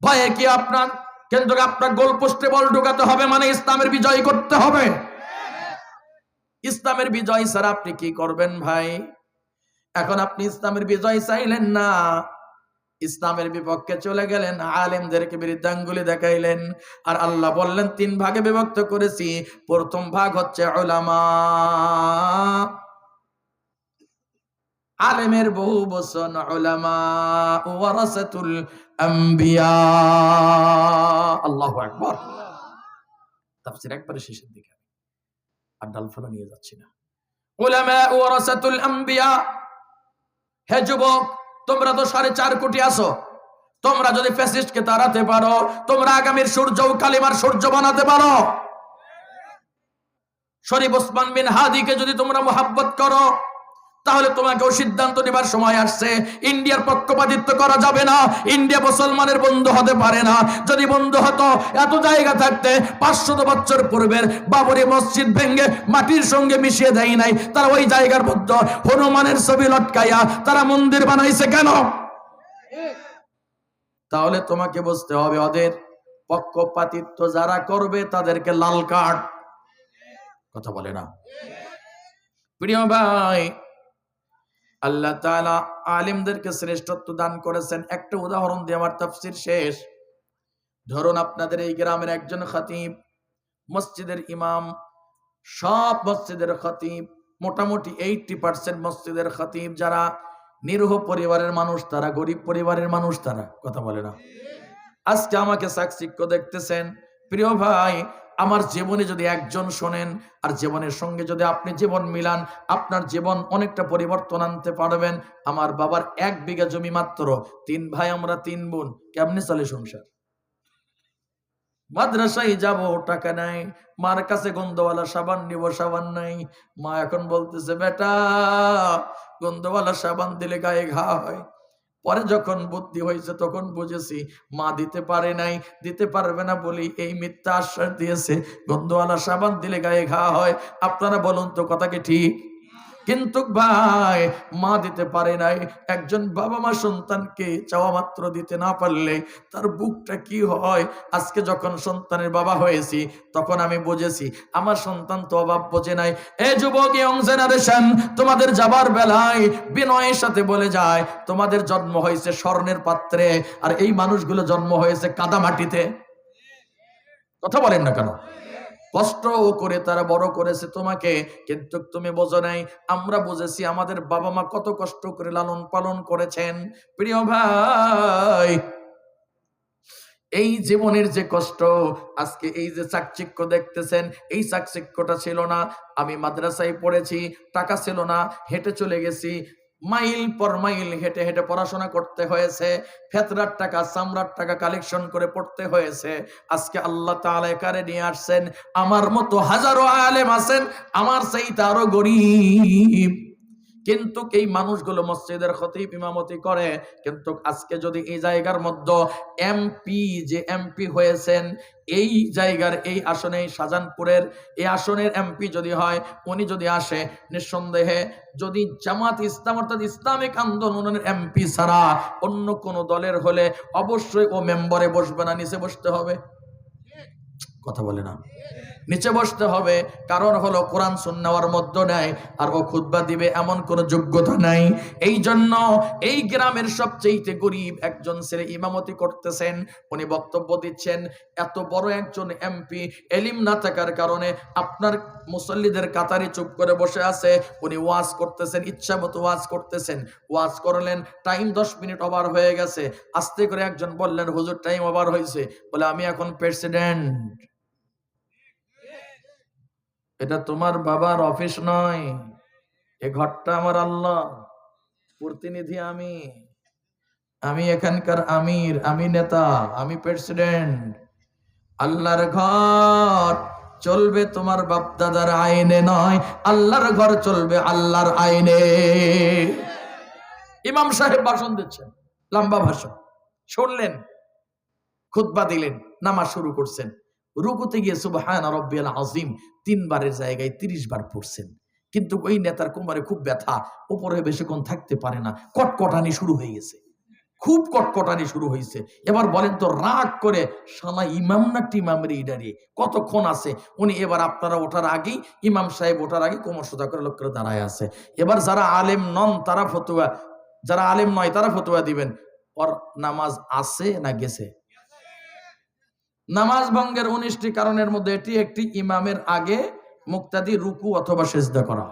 ভয়ে কি আপনার? কিন্তু আপনার গোল পোস্টে বল ঢোকাতে হবে, মানে ইসলামের বিজয় করতে হবে। ইসলামের বিজয় ছাড়া আপনি কি করবেন ভাই? এখন আপনি ইসলামের বিজয় চাইলেন না, ইসলামের বিপক্ষে চলে গেলেন, আলেমদেরকে বিরুদ্ধাঙ্গুলি দেখাইলেন। আর আল্লাহ বললেন 3 ভাগে বিভক্ত করেছি, প্রথম ভাগ হচ্ছে উলামা, আলেমের বহু বচন, উলামা ওয়ারাসাতুল আম্বিয়া। আল্লাহু আকবার। তাফসীর একবারে শেষের দিকে, আর ডালফলা নিয়ে যাচ্ছি না। উলামা ওয়ারাসাতুল আম্বিয়া। হে যুবক, তোমরা তো 4.5 কোটি আছো, তোমরা যদি ফ্যাসিস্টকে তাড়াতে পারো, তোমরা আগামীর সূর্য কালিমার সূর্য বানাতে পারো। শরীফ ওসমান বিন হাদিকে যদি তোমরা মোহাব্বত করো, তাহলে তোমাকেও সিদ্ধান্ত নেবার সময় আসছে। ইন্ডিয়ার পক্ষপাতিত্ব করা যাবে না, ইন্ডিয়া মুসলমানের বন্ধু হতে পারে না। যদি বন্ধু হতো, এত জায়গা থাকতে 500 বছর পূর্বের বাবরি মসজিদ ভেঙে মাটির সঙ্গে মিশিয়ে দেয় নাই, তারা ওই জায়গার মধ্যে হনুমানের ছবি লটকাইয়া তারা মন্দির বানাইছে কেন? তাহলে তোমাকে বুঝতে হবে, ওদের পক্ষপাতিত্ব যারা করবে তাদেরকে লাল কার্ড। কথা বলে না? প্রিয় ভাই, আল্লাহ তাআলা আলেমদেরকে শ্রেষ্ঠত্ব দান করেছেন। একটা উদাহরণ দিয়ে আমার তাফসীর শেষ। ধরুন আপনাদের এই গ্রামের একজন খতিব, মসজিদের ইমাম, সব মসজিদের খতিব, মোটামুটি 80% মসজিদের খতিব যারা নিরীহ পরিবারের মানুষ, তারা গরিব পরিবারের মানুষ, তারা, কথা বলে না? আজকে আমাকে সাক্ষিক্য দেখতেছেন। প্রিয় ভাই, আমার জীবনে যদি একজন শোনেন আর জীবনের সঙ্গে যদি আপনি জীবন মিলান, আপনার জীবন অনেকটা পরিবর্তন আনতে পারবেন। আমার বাবার 1 বিঘা জমি মাত্র, 3 ভাই আমরা 3 বোন, কেমনে চলে সংসার? মাদ্রাসায় যাব, টাকা নাই, মার কাছে গন্ধওয়ালা সাবান নিব, সাবান নাই। মা এখন বলতেছে, বেটা গন্ধওয়ালা সাবান দিলে গায়ে ঘা হয়, পরে যখন বুদ্ধি হয়েছে তখন বুঝেছি মা দিতে পারে নাই, দিতে পারবে না বলি এই মিথ্যা আশ্বাস দিয়েছে। গন্ধওয়ালা সাবান দিলে গায়ে ঘা হয়, আপনারা বলুন তো কথা কি ঠিক? কিন্তু ভাই মা দিতে পারে নাই। একজন বাবা মা সন্তানকে চাওয়া মাত্র দিতে না পারলে তার বুকটা কি হয়। আজকে যখন সন্তানের বাবা হয়েছি তখন আমি বুঝেছি আমার সন্তান তো অভাব বোঝে নাই। এ যুবক, ইয়ং জেনারেশন, তোমাদের যাবার বেলায় বিনয়ের সাথে বলে যায় তোমাদের জন্ম হয়েছে স্বর্ণের পাত্রে, আর এই মানুষগুলো জন্ম হয়েছে কাদা মাটিতে। কথা বলেন না কেন? কষ্ট করে তারা বড় করেছে তোমাকে, কিন্তু তুমি বোঝো নাই। আমরা বুঝেছি আমাদের বাবা মা কত কষ্ট করে লালন পালন করেছেন। প্রিয় ভাই, এই জীবনের যে কষ্ট, আজকে এই যে চাকচিক্য দেখতেছেন, এই চাকচিক্যটা ছিল না। আমি মাদ্রাসায় পড়েছি, টাকা ছিল না, হেঁটে চলে গেছি, মাইল পর মাইল হেঁটে হেঁটে পড়াশোনা করতে হয়েছে, ফেতরার টাকা চামড়ার টাকা কালেকশন করে পড়তে হয়েছে। আজকে আল্লাহ তাআলা একারে নিয়ে আসছেন। আমার মতো হাজারো আলেম আছেন আমার চাইতে আরো গরীব, কিন্তু এই মানুষগুলো মসজিদের খতিব ইমামতি করে। কিন্তু আজকে যদি এই জায়গার মধ্যে এমপি, যে এমপি হয়েছেন এই জায়গার এই আসনে, শাহজাহানপুরের এই আসনের এমপি যদি হয়, উনি যদি আসে, নিঃসন্দেহে যদি জামাত ইসলাম অর্থাৎ ইসলামিক আন্দোলনের এমপি ছাড়া অন্য কোন দলের হলে অবশ্যই ও মেম্বারে বসবে না, নিচে বসতে হবে। কথা বলে না? নিচে বসতে হবে। কারণ হলো কোরআন সুন্নাহর মধ্যে নাই, আর ও খুতবা দিবে এমন কোন যোগ্যতা নাই। এই জন্য এই গ্রামের সবচেয়ে গরিব একজন ছেলে ইমামতি করতেছেন, উনি বক্তব্য দিচ্ছেন। এত বড় একজন এমপি এলিম না থাকার কারণে আপনার মুসল্লিদের কাতারে চুপ করে বসে আছে, উনি ওয়াজ করতেছেন, ইচ্ছা মতো ওয়াজ করতেছেন। ওয়াজ করলেন, টাইম 10 মিনিট ওভার হয়ে গেছে। আস্তে করে একজন বললেন, হুজুর টাইম ওভার হয়েছে। বলে, আমি এখন প্রেসিডেন্ট। এটা তোমার বাবার অফিস নয়, এ ঘরটা আমার আল্লাহ, প্রতিনিধি আমি, আমি এখানকার আমির, আমি নেতা, আমি প্রেসিডেন্ট। আল্লাহর ঘর চলবে তোমার বাপ দাদার আইনে নয়, আল্লাহর ঘর চলবে আল্লাহর আইনে। ইমাম সাহেব ভাষণ দিচ্ছেন, লম্বা ভাষণ শুনলেন, খুতবা দিলেন, নামাজ শুরু করছেন। রুকুতে গিয়ে সুবহান রাব্বিয়াল আযীম 3 বারের জায়গায় 30 বার পড়ছেন। কিন্তু ওই নেতার কোমরে খুব ব্যথা, উপরে বেশিক্ষণ থাকতে পারে না, কটকটানি শুরু হয়ে গেছে, খুব কটকটানি শুরু হয়েছে। এবার বলেন তো, রাগ করে শালা ইমাম না টিমামের ইডারে কতক্ষণ আছে উনি। এবার আপনারা ওঠার আগেই, ইমাম সাহেব ওঠার আগে কোমর সোজা করে লোক করে দাঁড়ায় আছে। এবার যারা আলেম নন তারা ফতোয়া, যারা আলেম নয় তারা ফতোয়া দিবেন, ওর নামাজ আছে না গেছে? নামাজ ভঙ্গের 19টি কারণের মধ্যে এটি একটি, ইমামের আগে মুক্তাদি রুকু অথবা সেজদা করা।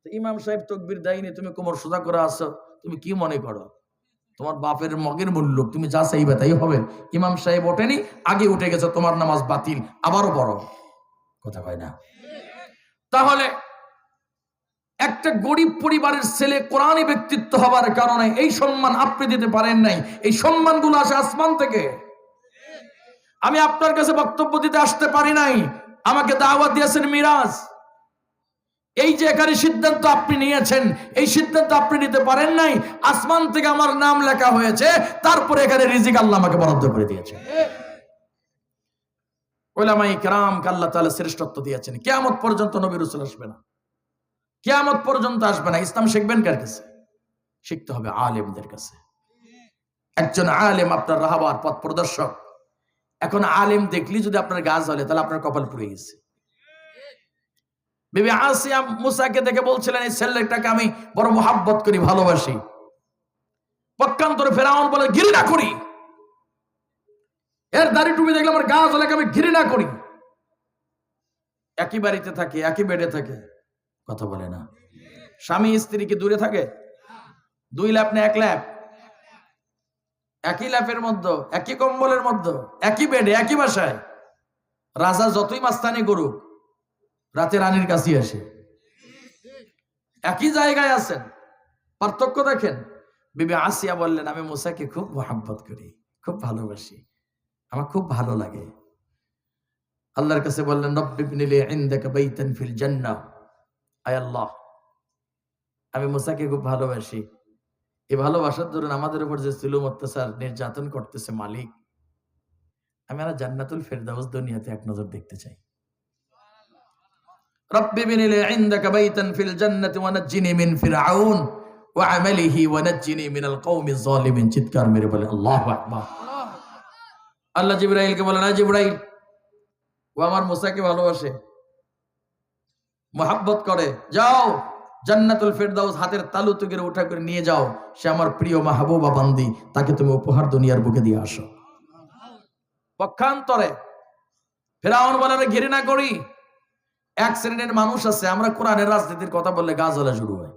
ইমাম সাহেব তাকবীর দেয়নি, তুমি কোমর সোজা করে আছো, তুমি কি মনে করো তোমার বাপের মগের মূল্য, তুমি যা চাইবে তাই হবে? ইমাম সাহেব ওঠেনি, আগে উঠে গেছে, তোমার নামাজ বাতিল, আবারও পড়ো। কথা কয় না? তাহলে একটা গরিব পরিবারের ছেলে কোরআনী ব্যক্তিত্ব হবার কারণে এই সম্মান আপনি দিতে পারেন নাই। এই সম্মানগুলো আসে আসমান থেকে। আমি আপনার কাছে বক্তব্য দিতে আসতে পারি নাই, আমাকে দাওয়াত দিয়েছেন মিরাজ। এই যে এখানে সিদ্ধান্ত আপনি নিয়েছেন, এই সিদ্ধান্ত আপনি নিতে পারেন নাই। আসমান থেকে আমার নাম লেখা হয়েছে, তারপরে এখানে রিজিক আল্লাহ আমাকে বরাদ্দ করে দিয়েছে। উলামায়ে কেরামকে আল্লাহ তাআলা শ্রেষ্ঠত্ব দিয়েছেন। কিয়ামত পর্যন্ত নবী রাসূল আসবে না, কিয়ামত পর্যন্ত আসবে না। ইসলাম শিখবেন কার কাছে? শিখতে হবে আলেমদের কাছে। একজন আলেম আপনার রাহবার পথ প্রদর্শক। এখন আলেম দেখলি যদি আপনার গা জ্বলে, তাহলে আপনার কপাল পুড়ে গেছে। বিবি আসিয়া মুসাকে দেখে বলছিলেন, এই ছেলেটাকে আমি বড় মোহাব্বত করি, ভালোবাসি। পক্ষান্তরে ফেরাউন বলে, ঘৃণা করি, এর দাড়ি টুপি দেখলে আমার গা জ্বলে, আমি ঘৃণা করি। একই বাড়িতে থাকে, একই বেডে থাকে, কথা বলে না। স্বামী স্ত্রী কি দূরে থাকে? 2 ল্যাপ না 1 ল্যাপ? একই ল্যাপের মধ্যে, একই কম্বলের মধ্যে, একই বেডে, একই বাসায়। রাজা যতই মাস্তানি করুক, রাতে রানীর কাছে আসে, একই জায়গায় আছেন, পার্থক্য দেখেন। বিবি আসিয়া বললেন, আমি মুসাকে খুব মোহাব্বত করি, খুব ভালোবাসি, আমার খুব ভালো লাগে। আল্লাহর কাছে বললেন, রব্বি ইবনি লি ইনদাকা বাইতান ফিল জান্নাহ। আয় আল্লাহ, আমি মুসাকে খুব ভালোবাসি, এই ভালোবাসার দরুন আমাদের উপর যে জুলুম অত্যাচার নির্যাতন করতেছে মালিক, আমি আর জান্নাতুল ফেরদাউস দুনিয়াতে এক নজর দেখতে চাই। রব্বি বিনিলি ইনদাকা বাইতান ফিল জান্নাতি ওয়া নাজ্জিনি মিন ফিরআউন ওয়া আমালিহি ওয়া নাজ্জিনি মিনাল কওমিজ জালিমিন। চিৎকার মেরে বলে আল্লাহু আকবার। আল্লাহ জিবরাইলকে বলেন, না জিবরাইল, ও আমার মুসাকে ভালোবাসে, মহব্বত করে, যাও জান্নাতুল ফেরদাউস হাতের তালু তুগের উঠা করে নিয়ে যাও, সে আমার প্রিয় মাহবুবা বান্দি, তাকে তুমি উপহার দুনিয়ার বুকে দিয়ে আসো। পক্ষান্তরে ফেরাউন বলে, ঘৃণা করি। এক শ্রেণীর মানুষ আছে, আমরা কোরআনের রাজনীতির কথা বললে গা জ্বলা শুরু হয়।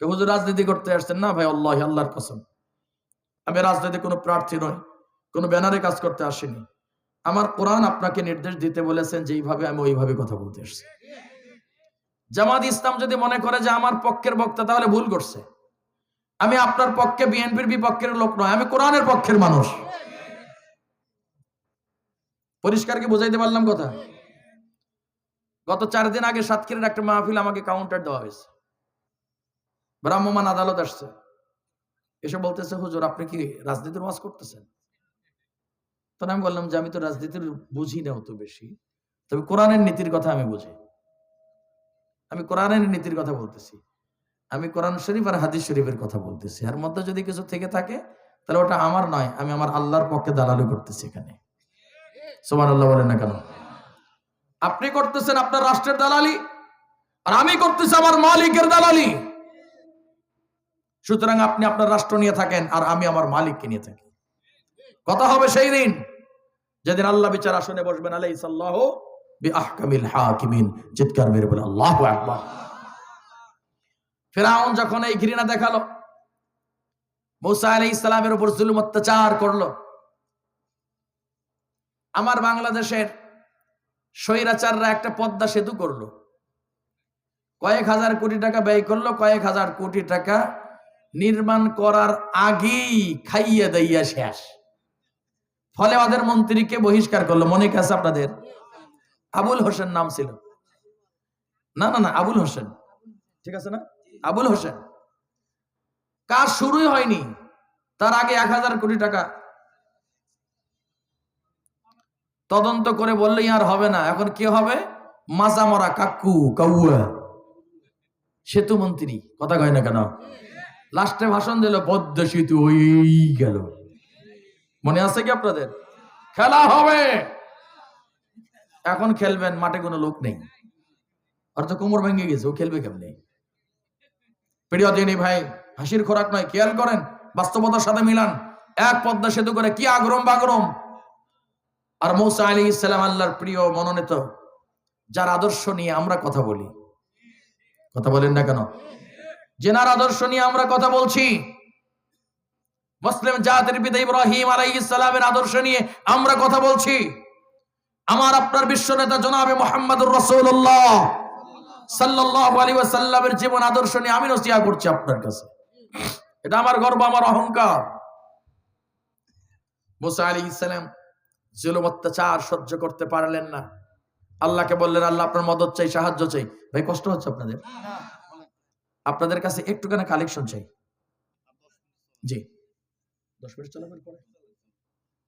হুজুর রাজনীতি করতে আসছেন? না ভাই, আল্লাহ আল্লাহর কসম, আমি রাজনীতি কোনো প্রার্থী নই, কোনো ব্যানারে কাজ করতে আসিনি। আমার কোরআন আপনাকে নির্দেশ দিতে বলেছেন, যেইভাবে আমি ওইভাবে কথা বলতে আসছি। জামাত ইসলাম যদি মনে করে যে আমার পক্ষের বক্তা, তাহলে ভুল করছে। আমি আপনার পক্ষে, বিএনপির বিপক্ষের লোক নয়, আমি কোরআনের পক্ষের মানুষ। পরিষ্কার কি বুঝাইতে পারলাম কথা? গত 4 দিন আগে সাতক্ষীরার একটা মাহফিল আমাকে কাউন্টার দেওয়া হয়েছে। ভ্রাম্যমাণ আদালত আসছে, এসে বলতেছে, হুজুর আপনি কি রাজনীতির ওয়াজ করতেছেন? তখন আমি বললাম যে আমি তো রাজনীতির বুঝি না অত বেশি, তবে কোরআনের নীতির কথা আমি বুঝি। আমি কোরআনের নীতির কথা বলতেছি, আমি কোরআন শরীফ আর হাদিস শরীফের কথা বলতেছি। আর মধ্যে যদি কিছু থেকে থাকে তাহলে ওটা আমার নয়, আমি আমার আল্লাহর পক্ষে দালালি করতেছি এখানে। সুবহানাল্লাহ বলেন না কেন? আপনি করতেছেন আপনার রাষ্ট্রের দালালি, আর আমি করতেছি আমার মালিকের দালালি। সুতরাং আপনি আপনার রাষ্ট্র নিয়ে থাকেন, আর আমি আমার মালিককে নিয়ে থাকি। কথা হবে সেই দিন যেদিন আল্লাহ বিচার আসনে বসবেন। আলাইহিসসাল্লাহু বিআহকামিল হাকিমিন। চিৎকার মেরে বলে আল্লাহু আকবার। ফিরআউন যখন এই ঘৃণা দেখালো, মুসা আলাইহিস সালামের উপর জুলুম অত্যাচার করলো, আমার বাংলাদেশের স্বৈরাচাররা একটা পদ্মা সেতু করলো, কয়েক হাজার কোটি টাকা ব্যয় করলো, কয়েক হাজার কোটি টাকা নির্মাণ করার আগেই খাইয়ে দাইয়া শেষ। ফলে ওদের মন্ত্রীকে বহিষ্কার করলো। মনে আছে আপনাদের? আবুল হোসেন নাম ছিল। না না না, আবুল হোসেন, ঠিক আছে না? আবুল হোসেন। কাজ শুরুই হয়নি, তার আগে 1000 কোটি টাকা তদন্ত করে বললেই আর হবে না। এখন কি হবে? মাজা মরা কাকু কাউয়া সেতু মন্ত্রী, কথা কয় না কেন? লাস্টে ভাষণ দিল, পদ্মা সেতু ওই গেল। মনে আছে কি আপনাদের? খেলা হবে, এখন খেলবেন, মাঠে কোনো লোক নেই, আর তো কোমর ভেঙে গেছে, ও খেলবে কেমনে? প্রিয় দিনী ভাই, হাসির খোরাক নয়, খেয়াল করেন, বাস্তবতার সাথে মিলান। এক পদ্মা সেতু করে কি আগরম বাগরম। আর মূসা আলাইহিস সালাম আল্লাহর প্রিয় মনোনীত, যার আদর্শ নিয়ে আমরা কথা বলি, কথা বলেন না কেন? জেনার আদর্শ নিয়ে আমরা কথা বলছি, মুসলিম জাতির পিতা ইব্রাহিম আলাইহিস সালামের আদর্শ নিয়ে আমরা কথা বলছি। আমার আপনার বিশ্ব নেতা জনাবে মুহাম্মদুর রাসূলুল্লাহ সাল্লাল্লাহু আলাইহি ওয়াসাল্লামের জীবন আদর্শ নিয়ে আমি নসিহত করছি আপনার কাছে। এটা আমার গর্ব, আমার অহংকার। মূসা আলাইহিস সালাম জুলুম অত্যাচার সহ্য করতে পারলেন না। আল্লাহকে বললেন, আল্লাহ আপনার মদদ চাই, সাহায্য চাই। ভাই কষ্ট হচ্ছে আপনাদের? আপনাদের কাছে একটুখানি কালেকশন চাই। জি, 10 মিনিট চলার পরে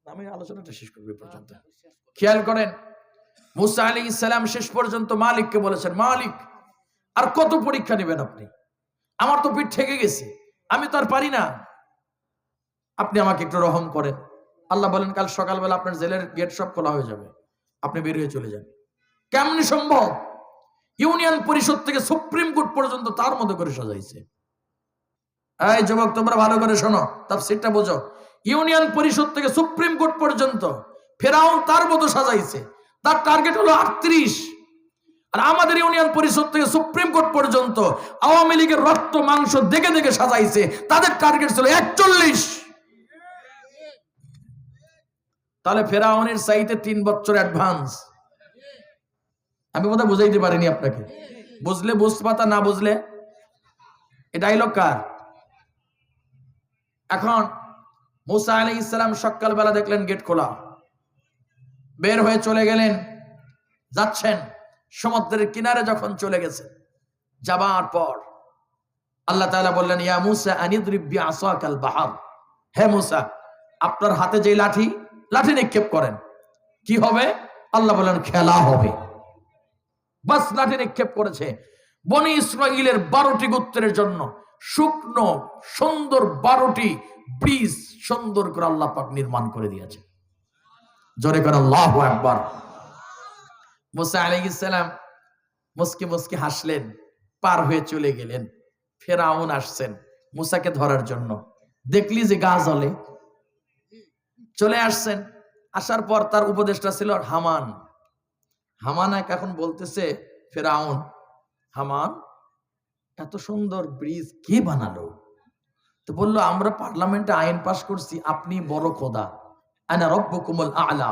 আমি আলোচনাটা শেষ করব পর্যন্ত। খেয়াল করেন, মূসা আলাইহিস সালাম শেষ পর্যন্ত মালিককে বলেছেন, মালিক আর কত পরীক্ষা নেবেন আপনি? আমার তো পিঠ ঠেকে গেছে, আমি তো আর পারি না, আপনি আমাকে একটু রহম করেন। আল্লাহ বলেন, কাল সকালবেলা আপনার জেলের গেট সব খোলা হয়ে যাবে, আপনি বের হয়ে চলে যান। কেমনি সম্ভব? ইউনিয়ন পরিষদ থেকে সুপ্রিম কোর্ট পর্যন্ত তার মতো করে সাজাইছে। এই যুবক, তোমরা ভালো করে শোনো, তাফসীরটা বোঝো। ইউনিয়ন পরিষদ থেকে সুপ্রিম কোর্ট পর্যন্ত ফেরাউন তার মতো সাজাইছে। তার টার্গেট হলো 38, আর আমাদের ইউনিয়ন পরিষদ থেকে সুপ্রিম কোর্ট পর্যন্ত আওয়ামী লীগের রক্ত মাংস দেখে দেখে সাজাইছে, তাদের টার্গেট ছিল 41। তাহলে ফেরাউনের চাইতে 3 বছর অ্যাডভান্স। আমি বোধহয় বুঝাইতে পারিনি আপনাকে। বুঝলে বুঝতে পাতা, না বুঝলে এ ডায়লগ কার? এখন মূসা আলাইহিস সালাম সকালবেলা দেখলেন গেট খোলা, বের হয়ে চলে গেলেন, যাচ্ছেন। সমুদ্রের কিনারে যখন চলে গেছে, যাবার পর আল্লাহ তাআলা বললেন, ইয়া মূসা আনিদরিব বিআসাকাল বাহর, হে মূসা আপনার হাতে যে লাঠি, লাঠি নিক্ষেপ করেন, কি হবে? আল্লাহ বললেন খেলা হবে। বাস লাঠি নিক্ষেপ করেছে। বনি ইসরাইলের 12টি গোত্রের জন্য শুকনো সুন্দর 12টি ব্রিজ সুন্দর করে আল্লাহ পাক নির্মাণ করে দিয়েছে। জোরে করে আল্লাহু আকবার। মুসা আলাইহিস সালাম মুস্কি মুস্কি হাসলেন, পার হয়ে চলে গেলেন। ফেরাউন আসছেন মুসাকে ধরার জন্য, দেখলি যে গা জ্বলে, চলে আসছেন। আসার পর তার উপদেষ্টা ছিল হামান। হামান এখন বলতেছে ফেরাউন, হামান এত সুন্দর ব্রিজ কে বানালো? তো বললো, আমরা পার্লামেন্টে আইন পাস করছি, আপনি বড় খোদা, আনা রব্বুকুমুল আ'লা,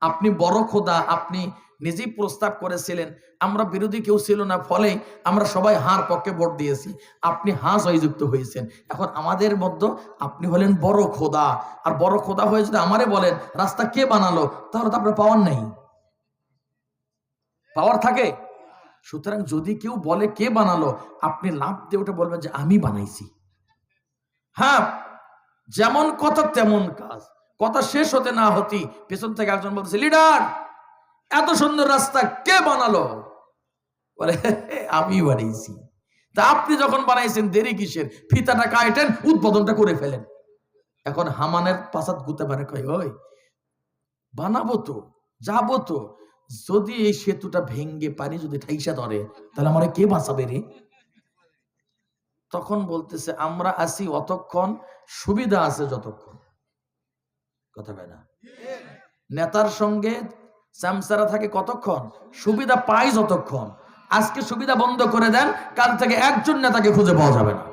আপনি বড় খোদা, আপনি নিজেই প্রস্তাব করেছিলেন, আমরা বিরোধী কেউ ছিল না, ফলে আমরা সবাই হার পক্ষে ভোট দিয়েছি, আপনি হাঁ জয়যুক্ত হয়েছেন। এখন আমাদের মধ্যে আপনি হলেন বড় খোদা, আর বড় খোদা হয়ে যদি আমারে বলেন রাস্তা কে বানালো, তাহলে তো আপনার পাওয়ার নেই, পাওয়ার থাকে। সুতরাং যদি কেউ বলে কে বানালো, আপনি লাভ দিয়ে ওটা বলবেন যে আমি বানাইছি। হ্যাঁ, যেমন কথা তেমন কাজ। কথা শেষ হতে না হতি পেছন থেকে একজন বলছে, লিডার এত সুন্দর রাস্তা কে বানালো? বলে আমি বানাইছি। তা আপনি যখন বানাইছেন দেরি কিসের? ফিতাটা কাটেন, উদ্বোধনটা করে ফেলেন। এখন হামানের পাশাত গুতে পারে, কয় ওই বানাবো তো, যাবো তো, যদি এই সেতুটা ভেঙ্গে পানি যদি ঠাইসা ধরে তাহলে আমার কে বাঁচাবে রে? তখন বলতেছে, আমরা আছি অতক্ষণ, সুবিধা আছে যতক্ষণ। কথা কয় না? নেতার সঙ্গে সামসারা থাকে কতক্ষণ? সুবিধা পাই যতক্ষণ। আজকে সুবিধা বন্ধ করে দেন, কাল থেকে একজন নেতাকে খুঁজে পাওয়া যাবে না।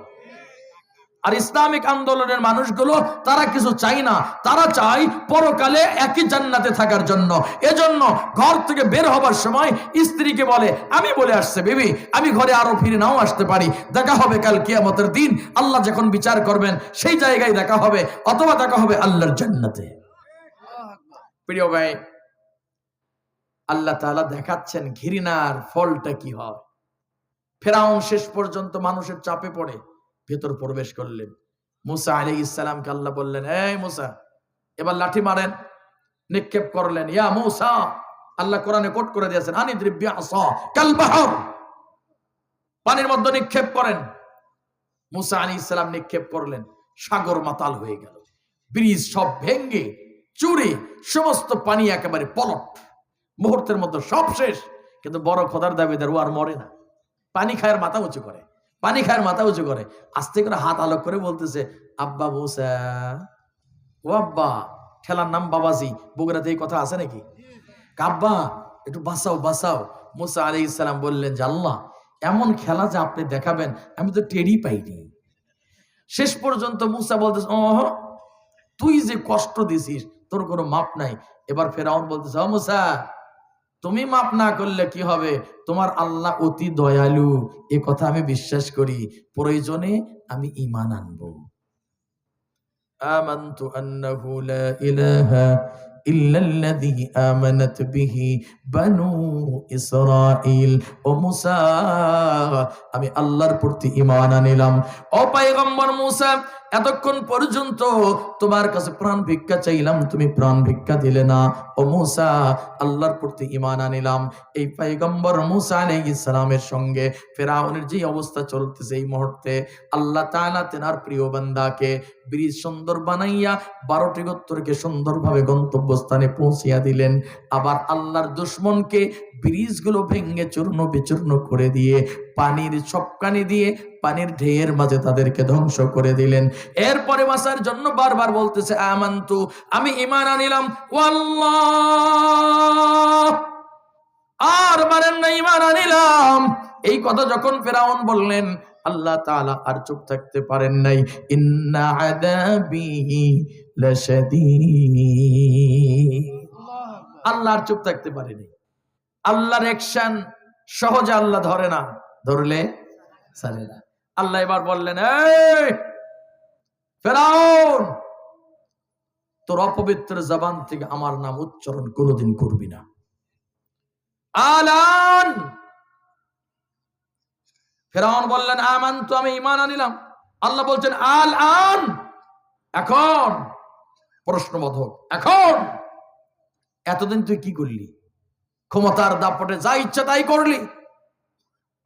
আর ইসলামিক আন্দোলনের মানুষগুলো তারা কিছু চাই না, তারা চায় পরকালে একই জান্নাতে থাকার জন্য। এজন্য ঘর থেকে বের হবার সময় স্ত্রীকে বলে, আমি বলে আসছে বেবি, আমি ঘরে আরো ফিরে নাও আসতে পারি, দেখা হবে কাল কিয়ামতের দিন, আল্লাহ যখন বিচার করবেন সেই জায়গায় দেখা হবে, অথবা দেখা হবে আল্লাহর জান্নাতে। প্রিয় ভাই, আল্লাহ তাআলা দেখাচ্ছেন ঘৃণার ফলটা কি হয়। ফেরাউন শেষ পর্যন্ত মানুষের চাপে পড়ে ভেতর প্রবেশ করলেন। মুসা আলাইহিস সালামকে আল্লাহ বললেন, এই মুসা এবার লাঠি মারেন। নিক্ষেপ করলেন, ইয়া মুসা, আল্লাহ কোরআনে কোট করে দিয়েছেন, আনিদরিব বিআসা কাল বাহর, পানির মধ্যে নিক্ষেপ করেন। মুসা আলাইহিস সালাম নিক্ষেপ করলেন, সাগর মাতাল হয়ে গেল, ব্রিজ সব ভেঙ্গে চুরে সমস্ত পানি একেবারে পলট, মুহূর্তের মধ্যে সব শেষ। কিন্তু বড় খোদার দাবিদার ও আর মরে না, পানি খায়ের মাথা উঁচু করে, পানি খায়ের মাথা উঁচু করে, আস্তে করে হাত আলোক করে বলতেছে, আব্বা মুসা, ও আব্বা, খেলার নাম বাবাজি, বগুড়াতে এই কথা আছে নাকি? আব্বা একটু বাঁচাও বাঁচাও। মুসা আলাইহিস সালাম বললেন যে, আল্লাহ এমন খেলা যে আপনি দেখাবেন আমি তো টেরই পাইনি। শেষ পর্যন্ত মুসা বলতেছে, ও তুই যে কষ্ট দিছিস তোর কোনো মাপ নাই। এবার ফেরাউন বলতেছে, ও মুসা, তুমি মাপ না করলে কি হবে? তোমার আল্লাহ অতি দয়ালু, এ কথা আমি বিশ্বাস করি, প্রয়োজনে আমি ঈমান আনবো। আমানতু আন্নাহু লা ইলাহা ইল্লাল্লাযী আমানাত বিহি বানু ইসরাঈল। ও মুসা, আমি আল্লাহর প্রতি ঈমান আনিলাম। ও পয়গম্বর মুসা, এতক্ষণ পর্যন্ত তোমার কাছে প্রাণ ভিক্ষা চাইলাম, তুমি প্রাণ ভিক্ষা দিলে না। ও মুসা, আল্লাহর প্রতি ঈমান আনিলাম। এই পয়গম্বর মুসা আলাইহিস সালামের সঙ্গে ফেরাউনের যে অবস্থা চলতেছে এই মুহূর্তে, আল্লাহ তাআলা তেনার প্রিয় বান্দাকে ব্রিজ সুন্দর বানাইয়া 12টি গোত্রকে সুন্দরভাবে গন্তব্যস্থানে পৌঁছিয়া দিলেন। আবার আল্লাহর দুশমনকে ব্রিজগুলো ভেঙে চূর্ণ বিচূর্ণ করে দিয়ে পানির চপকানি দিয়ে পানির ঢেউয়ের মাঝে তাদেরকে ধ্বংস করে দিলেন। এরপরে বাঁচার জন্য বারবার বলতেছে, আমানতু, আমি ঈমান আনিলাম, ওয়াল্লাহ, আর মানেন না, ঈমান আনিলাম। এই কথা যখন ফেরাউন বললেন, আল্লাহ তাআলা আর চুপ থাকতে পারেন নাই। ইন্না আযাবি লাশাদীদ, আল্লাহ আর চুপ থাকতে পারেনি। আল্লাহর অ্যাকশন সহজে আল্লাহ ধরে না, ধরলে ছাড়ে না। আল্লাহ এবার বললেন, এই ফেরাউন, তোর অপবিত্র জবান থেকে আমার নাম উচ্চারণ কোনোদিন করবি না। আলান, ফেরাউন বললেন আমানতু, আমি ঈমান আনিলাম। আল্লাহ বলছেন আল আন, এখন। প্রশ্নবোধক, এখন। এতদিন তুই কি করলি? ক্ষমতার দাপটে যা ইচ্ছা তাই করলি,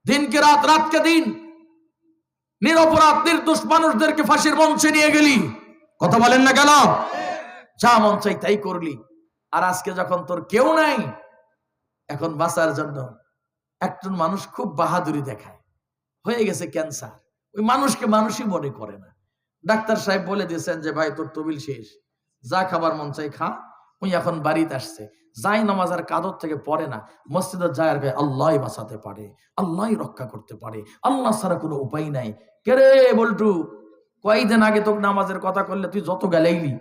দিনকে রাত, রাতকে দিন, নিরপরাধ নির্দোষ মানুষদেরকে ফাঁসির মঞ্চে নিয়ে গেলি। কথা বলেন না কেন? যা মন চাই তাই করলি। আর আজকে যখন তোর কেউ নাই, এখন বাঁচার জন্য একজন মানুষ খুব বাহাদুরি দেখায়, হয়ে গেছে ক্যান্সার। ওই মানুষকে মানুষই মনে করে না। ডাক্তার সাহেব বলে দিয়েছেন যে ভাই তোর তবিল শেষ, যা খাবার মন চাই খা। উনি এখন বাড়িতে আসছে, যাই নামাজ আর কাদর থেকে পড়ে না, মসজিদে যায় আর আল্লাহ বাঁচাতে পারে, আল্লাহ রক্ষা করতে পারে, আল্লাহ ছাড়া কোনো উপায় নাই। কেরে বল্টু, কয়েকদিন আগে তোকে নামাজের কথা করলে তুই যত গেলেইলি,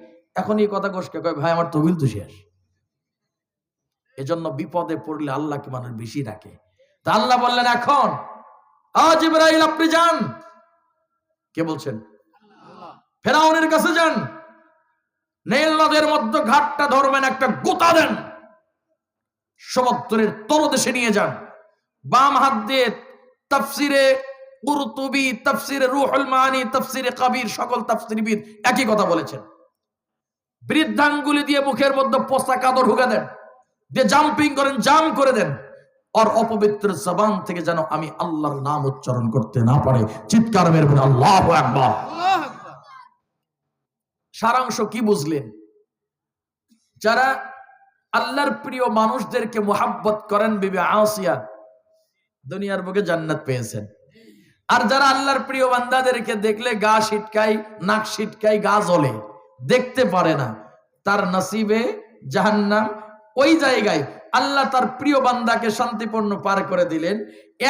এখন এই কথা গোষ্ঠে কয় ভাই আমার তবিল তো শেষ। এজন্য বিপদে পড়লে আল্লাহকে মানুষ বেশি রাখে। তা আল্লাহ বললেন এখন আজ ইব্রাহিম আপনি যান। কে বলছেন? ফেরাউনের কাছে যান, নীল নদের মধ্যে ঘাটটা ধরবেন, একটা গোতা দেন, সমুদ্রের তলদেশে নিয়ে যান। বাম হাত দিয়ে তাফসিরে কুরতুবী, তাফসিরে রুহুল মানি, তাফসিরে কবির সকল তাফসিরবিদ একই কথা বলেছেন। বৃদ্ধাঙ্গুলি দিয়ে মুখের মধ্যে পোষা কাদর ঢুকে দেন, দিয়ে জাম্পিং করেন, জাম করে দেন। আর অপবিত্র জবান থেকে যেন আমি আল্লাহর নাম উচ্চারণ করতে না পারে। চিৎকার মেরে বলেন আল্লাহু আকবার। সারাংশ কি বুঝলেন? যারা আল্লাহর প্রিয় মানুষদেরকে মোহাব্বত করেন, বিবি আসিয়া দুনিয়ার বুকে জান্নাত পেয়েছেন। আর যারা আল্লাহর প্রিয় বান্দাদেরকে দেখলে গা ছিটকায়, নাক ছিটকায়, গা জ্বলে, দেখতে পারে না, তার নসিবে জাহান্নাম। ওই জায়গায় আল্লাহ তার প্রিয় বান্দাকে শান্তিপূর্ণ পার করে দিলেন,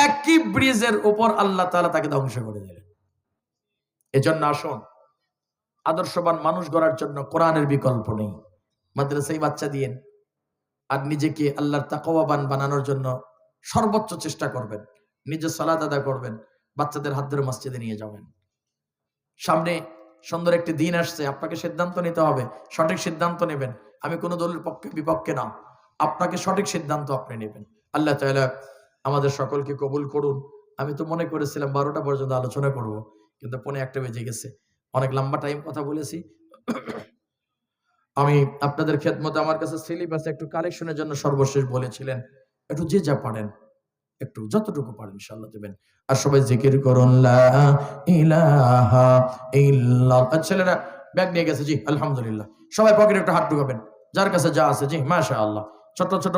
একই ব্রিজের উপর আল্লাহ তাআলা তাকে ধ্বংস করে দিলেন। এজন্য আসুন, আদর্শবান মানুষ গড়ার জন্য কোরআনের বিকল্প নেই। মাদ্রাসায় বাচ্চা দিয়েন, আর নিজেকে আল্লাহর তাকওয়াবান বানানোর জন্য সর্বোচ্চ চেষ্টা করবেন। নিজে সালাত আদা করবেন, বাচ্চাদের হাত ধরে মসজিদে নিয়ে যাবেন। সামনে সুন্দর একটি দিন আসছে, আপনাকে সিদ্ধান্ত নিতে হবে, সঠিক সিদ্ধান্ত নেবেন। আমি কোনো দলের পক্ষে বিপক্ষে না, আপনাকে সঠিক সিদ্ধান্ত আপনি নেবেন। আল্লাহ তাআলা আমাদের সকলকে কবুল করুন। আমি তো মনে করেছিলাম 12টা পর্যন্ত আলোচনা করব, কিন্তু 1:45 বেজে গেছে। অনেক লম্বা টাইম কথা বলেছি। আমি আপনাদের খেদমতে, আমার কাছে স্লিপ আছে, একটু কালেকশনের জন্য সর্বশেষ বলেছিলেন, একটু যে যা পারেন, একটু যতটুকু পারেন ইনশাআল্লাহ দেবেন। আর সবাই জিকির করুন লা ইলাহা ইল্লাল্লাহ। ছেলেরা ব্যাগ নিয়ে গেছে, জি আলহামদুলিল্লাহ। সবাই পকেটে একটু হাত ঢুকাবেন, যার কাছে যা আছে, জি মাশাআল্লাহ। ছোট ছোট